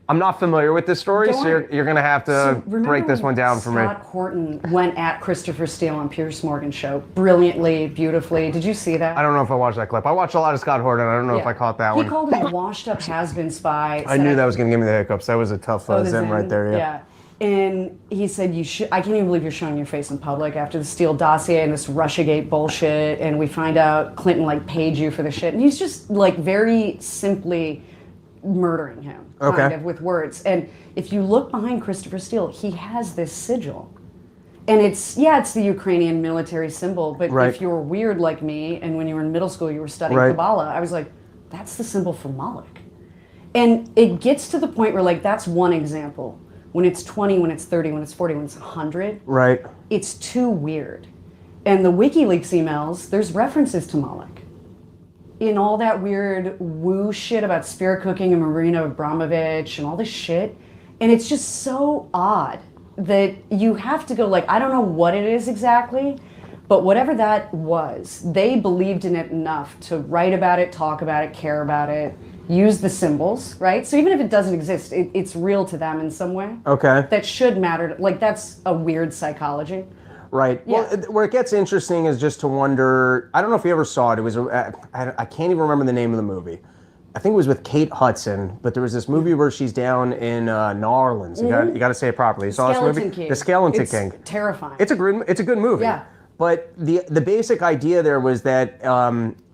I'm not familiar with this story, so you're going to have to break this one down for me. Scott Horton went at Christopher Steele on Piers Morgan's show brilliantly, beautifully. Did you see that? I don't know if I watched that clip. I watched a lot of Scott Horton. I don't know if I caught that one. He called him a washed-up has-been spy. I knew that was going to give me the hiccups. That was a tough zen right there. Yeah. And he said, I can't even believe you're showing your face in public after the Steele dossier and this Russiagate bullshit, and we find out Clinton paid you for the shit. And he's just very simply murdering him. Kind of with words. And if you look behind Christopher Steele, he has this sigil. And it's the Ukrainian military symbol, but if you were weird like me, and when you were in middle school you were studying Kabbalah, I was like, that's the symbol for Moloch. And it gets to the point where that's one example. When it's 20, when it's 30, when it's 40, when it's 100, it's too weird. And the WikiLeaks emails, there's references to Moloch. In all that weird woo shit about spirit cooking and Marina Abramovich and all this shit. And it's just so odd that you have to go I don't know what it is exactly, but whatever that was, they believed in it enough to write about it, talk about it, care about it, use the symbols, right? So even if it doesn't exist, it's real to them in some way. That should matter. That's a weird psychology. Right. Yeah. Well, where it gets interesting is just to wonder, I don't know if you ever saw it. It was, I can't even remember the name of the movie. I think it was with Kate Hudson, but there was this movie where she's down in New Orleans. You got to say it properly. You saw this movie? King. The Skeleton King. It's terrifying. It's a good movie. Yeah. But the basic idea there was that,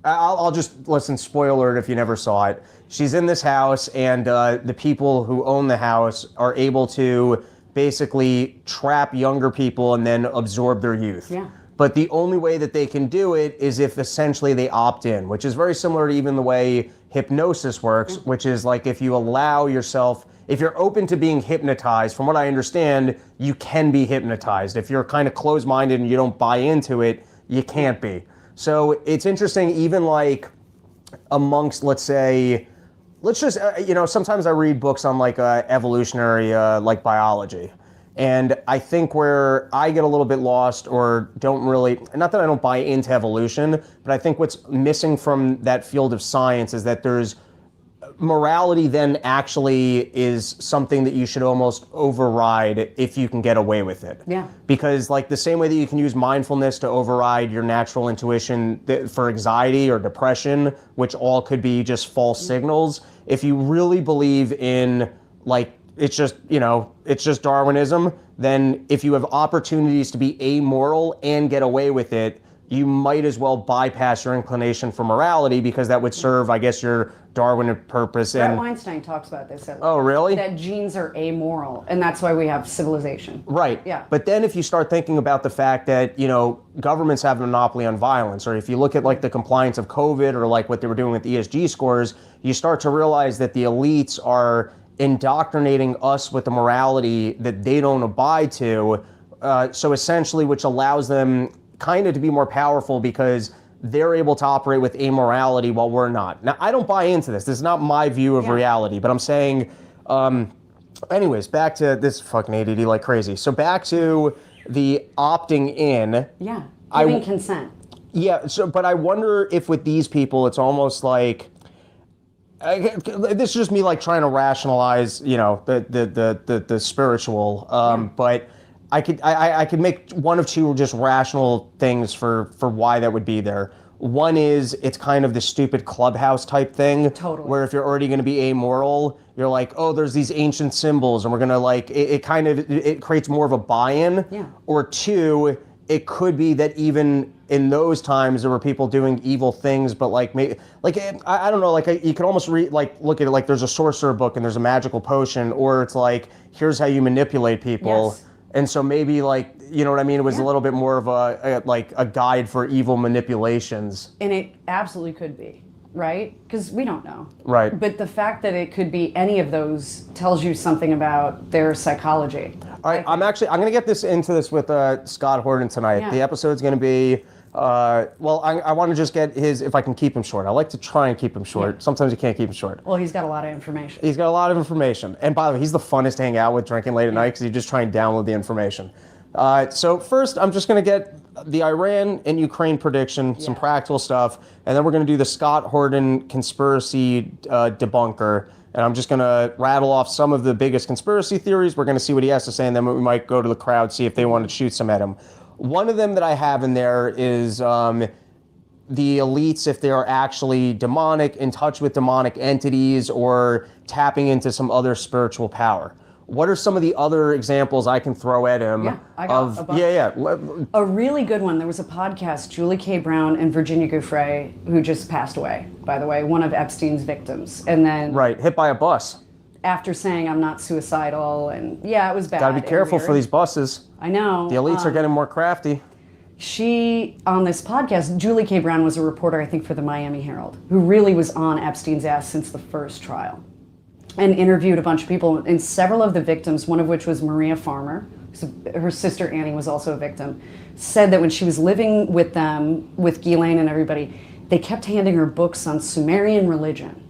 I'll just, listen, spoiler it if you never saw it. She's in this house, and the people who own the house are able to basically trap younger people and then absorb their youth. Yeah. But the only way that they can do it is if essentially they opt in, which is very similar to even the way hypnosis works, which is if you allow yourself, if you're open to being hypnotized, from what I understand, you can be hypnotized. If you're kind of closed-minded and you don't buy into it, you can't be. So it's interesting, even amongst, let's just, sometimes I read books on evolutionary, biology. And I think where I get a little bit lost or don't really, not that I don't buy into evolution, but I think what's missing from that field of science is that there's morality then actually is something that you should almost override if you can get away with it. Yeah. Because the same way that you can use mindfulness to override your natural intuition for anxiety or depression, which all could be just false signals, if you really believe in it's just Darwinism, then if you have opportunities to be amoral and get away with it, you might as well bypass your inclination for morality because that would serve, I guess, your Darwin purpose. Brett Weinstein talks about this. Oh, really? That genes are amoral, and that's why we have civilization. Right. Yeah. But then if you start thinking about the fact that, governments have a monopoly on violence, or if you look at the compliance of COVID or what they were doing with ESG scores, you start to realize that the elites are indoctrinating us with the morality that they don't abide to. So essentially, which allows them kind of to be more powerful because they're able to operate with amorality while we're not. Now, I don't buy into this. This is not my view of reality, but I'm saying, anyways, back to this fucking ADD like crazy. So back to the opting in. Yeah, giving consent. Yeah, but I wonder if with these people, it's almost like, this is just me like trying to rationalize, the spiritual, but I could make one of two just rational things for why that would be there. One is it's kind of the stupid clubhouse type thing. Totally. Where if you're already going to be amoral, you're like, oh, there's these ancient symbols, and we're going to like, it creates more of a buy-in. Yeah. Or two, it could be that even in those times there were people doing evil things, but like maybe, like I don't know, like you could almost look at it like there's a sorcerer book and there's a magical potion, or it's like here's how you manipulate people. Yes. And so maybe like, you know what I mean? It was a little bit more of a guide for evil manipulations. And it absolutely could be, right? Because we don't know. Right. But the fact that it could be any of those tells you something about their psychology. All right, I'm going to get into this with Scott Horton tonight. Yeah. The episode's going to be, I want to just get if I can keep him short. I like to try and keep him short. Yeah. Sometimes you can't keep him short. Well, he's got a lot of information. He's got a lot of information. And by the way, he's the funnest to hang out with drinking late at night because you just try and download the information. So first, I'm just going to get the Iran and Ukraine prediction, some practical stuff, and then we're going to do the Scott Horton conspiracy debunker. And I'm just going to rattle off some of the biggest conspiracy theories. We're going to see what he has to say, and then we might go to the crowd, see if they want to shoot some at him. One of them that I have in there is the elites, if they are actually demonic, in touch with demonic entities, or tapping into some other spiritual power. What are some of the other examples I can throw at him? Yeah, I got a bunch. A really good one. There was a podcast, Julie K. Brown and Virginia Giuffre, who just passed away, by the way, one of Epstein's victims. And then... Right, hit by a bus. After saying, I'm not suicidal, and yeah, it was bad. Gotta be careful for these buses. I know. The elites are getting more crafty. She, on this podcast, Julie K. Brown was a reporter, I think, for the Miami Herald, who really was on Epstein's ass since the first trial, and interviewed a bunch of people, and several of the victims, one of which was Maria Farmer, her sister Annie was also a victim, said that when she was living with them, with Ghislaine and everybody, they kept handing her books on Sumerian religion.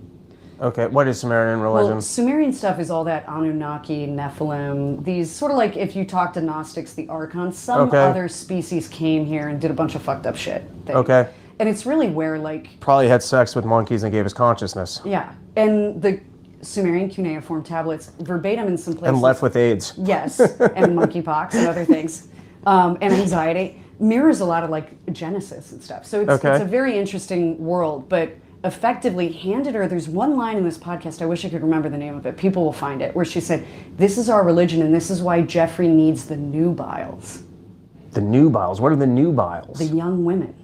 Okay, what is Sumerian religion? Well, Sumerian stuff is all that Anunnaki, Nephilim, these sort of like if you talk to Gnostics, the Archons, some other species came here and did a bunch of fucked up shit. Okay. And it's really where like... Probably had sex with monkeys and gave us consciousness. Yeah, and the Sumerian cuneiform tablets, verbatim in some places... And left with AIDS. Yes, and monkeypox and other things, and anxiety, mirrors a lot of like Genesis and stuff. So it's a very interesting world, but... effectively handed her, there's one line in this podcast, I wish I could remember the name of it, people will find it, where she said, this is our religion and this is why Jeffrey needs the nubiles. The nubiles? What are the nubiles? The young women.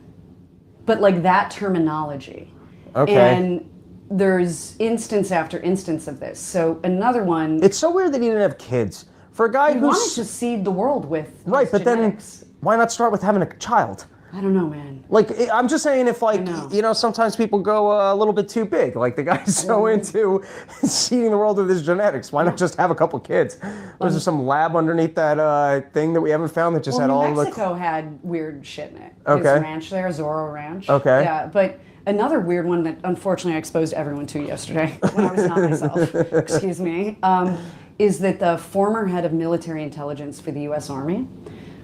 But like that terminology. Okay. And there's instance after instance of this. So another one... It's so weird that he didn't have kids. For a guy who wanted to seed the world with right, but genetics. Then why not start with having a child? I don't know, man. Like, I'm just saying if, like, sometimes people go a little bit too big. Like, the guy's so into seeding the world with his genetics. Why not just have a couple kids? Was there some lab underneath that thing that we haven't found that just had all New Mexico had weird shit in it. Okay. His ranch there, Zorro Ranch. Okay. Yeah, but another weird one that unfortunately I exposed everyone to yesterday when I was not myself, excuse me, is that the former head of military intelligence for the U.S. Army,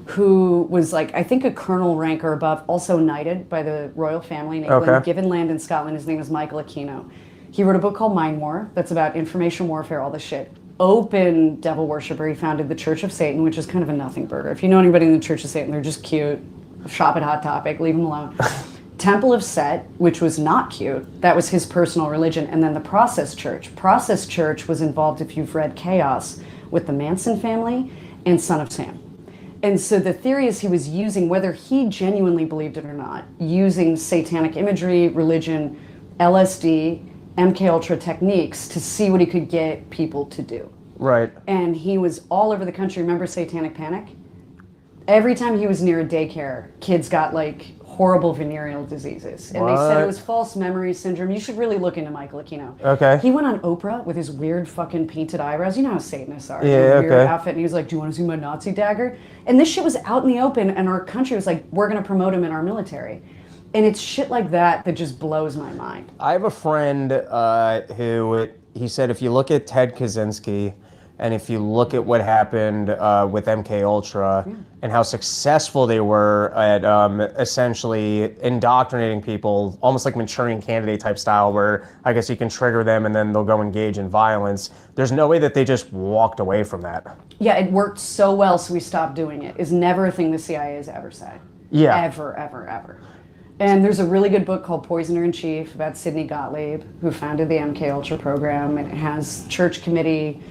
who was like, I think a colonel rank or above, also knighted by the royal family in England, given land in Scotland. His name is Michael Aquino. He wrote a book called Mind War that's about information warfare, all this shit. Open devil worshiper. He founded the Church of Satan, which is kind of a nothing burger. If you know anybody in the Church of Satan, they're just cute. Shop at Hot Topic, leave them alone. Temple of Set, which was not cute. That was his personal religion. And then the Process Church. Process Church was involved, if you've read Chaos, with the Manson family and Son of Sam. And so the theory is he was using, whether he genuinely believed it or not, using satanic imagery, religion, LSD, MKUltra techniques to see what he could get people to do. Right. And he was all over the country. Remember Satanic Panic? Every time he was near a daycare, kids got like horrible venereal diseases. And they said it was false memory syndrome. You should really look into Michael Aquino. Okay. He went on Oprah with his weird fucking painted eyebrows. You know how Satanists are. Yeah, weird outfit. And he was like, do you want to see my Nazi dagger? And this shit was out in the open, and our country was like, we're going to promote him in our military. And it's shit like that that just blows my mind. I have a friend who, he said, if you look at Ted Kaczynski and if you look at what happened with MK Ultra and how successful they were at essentially indoctrinating people, almost like Manchurian Candidate type style, where I guess you can trigger them and then they'll go engage in violence. There's no way that they just walked away from that. Yeah, it worked so well, so we stopped doing it. Is never a thing the CIA has ever said. Yeah. Ever, ever, ever. And there's a really good book called Poisoner in Chief about Sidney Gottlieb, who founded the MK Ultra program, and it has church committee,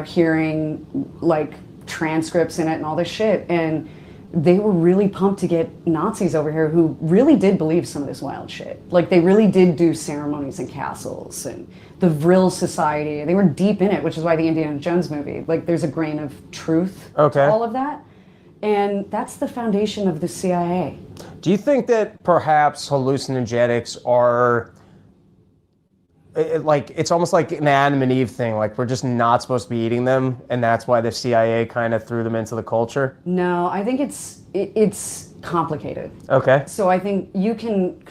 hearing like transcripts in it and all this shit. And they were really pumped to get Nazis over here who really did believe some of this wild shit. Like they really did do ceremonies in castles and the Vril Society. They were deep in it, which is why the Indiana Jones movie, like there's a grain of truth to all of that. And that's the foundation of the CIA. Do you think that perhaps hallucinogenics are it's almost like an Adam and Eve thing, like we're just not supposed to be eating them, and that's why the CIA kind of threw them into the culture? No, I think it's complicated. Okay. So I think you can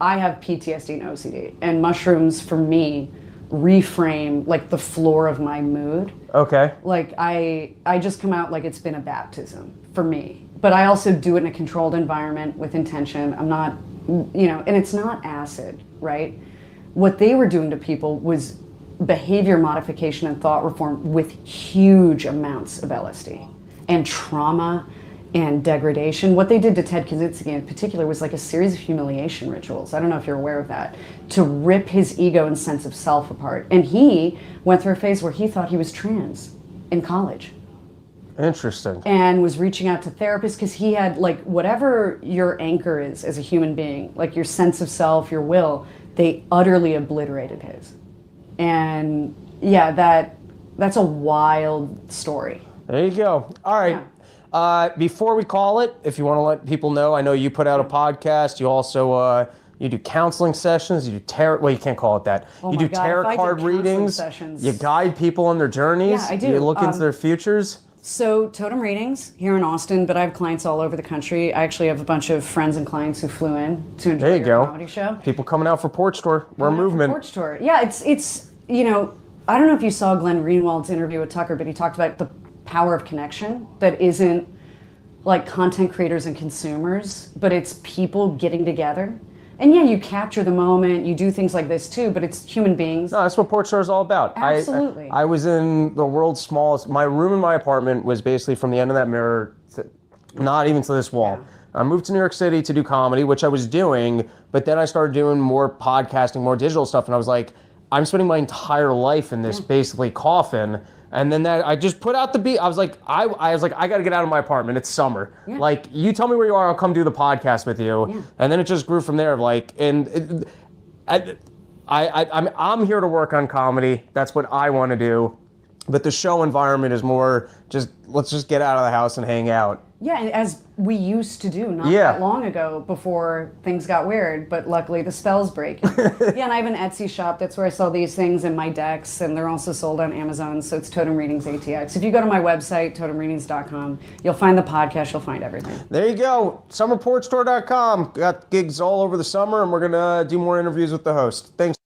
I have PTSD and OCD, and mushrooms for me reframe like the floor of my mood. Okay. Like I just come out like it's been a baptism for me. But I also do it in a controlled environment with intention. I'm not, and it's not acid, right? What they were doing to people was behavior modification and thought reform with huge amounts of LSD and trauma and degradation. What they did to Ted Kaczynski in particular was like a series of humiliation rituals. I don't know if you're aware of that, to rip his ego and sense of self apart. And he went through a phase where he thought he was trans in college. Interesting. And was reaching out to therapists because he had like whatever your anchor is as a human being, like your sense of self, your will, they utterly obliterated his. And yeah, that's a wild story. There you go. All right. Yeah. Before we call it, if you want to let people know, I know you put out a podcast. You also you do counseling sessions. You do tarot. Well, you can't call it that. Oh you do tarot card readings. Sessions. You guide people on their journeys. Yeah, I do. You look into their futures. So totem readings here in Austin, but I have clients all over the country. I actually have a bunch of friends and clients who flew in to enjoy your comedy show. People coming out for Porch Tour. We're a movement. Porch Tour. Yeah, it's I don't know if you saw Glenn Greenwald's interview with Tucker, but he talked about the power of connection that isn't like content creators and consumers, but it's people getting together. And yeah, you capture the moment, you do things like this too, but it's human beings. No, that's what Porch Tour is all about. Absolutely. I was in the world's smallest, my room in my apartment was basically from the end of that mirror, not even to this wall. Yeah. I moved to New York City to do comedy, which I was doing, but then I started doing more podcasting, more digital stuff, and I was like, I'm spending my entire life in this basically coffin. And then I just put out the beat. I was like, I got to get out of my apartment. It's summer. Yeah. Like, you tell me where you are, I'll come do the podcast with you. Yeah. And then it just grew from there. Like, and I'm here to work on comedy. That's what I want to do. But the show environment is more just, let's just get out of the house and hang out. Yeah, as we used to do not that long ago before things got weird, but luckily the spell's breaking. Yeah, and I have an Etsy shop. That's where I sell these things and my decks, and they're also sold on Amazon, so it's Totem Readings ATX. If you go to my website, totemreadings.com, you'll find the podcast, you'll find everything. There you go, summerporchtour.com. Got gigs all over the summer, and we're going to do more interviews with the host. Thanks.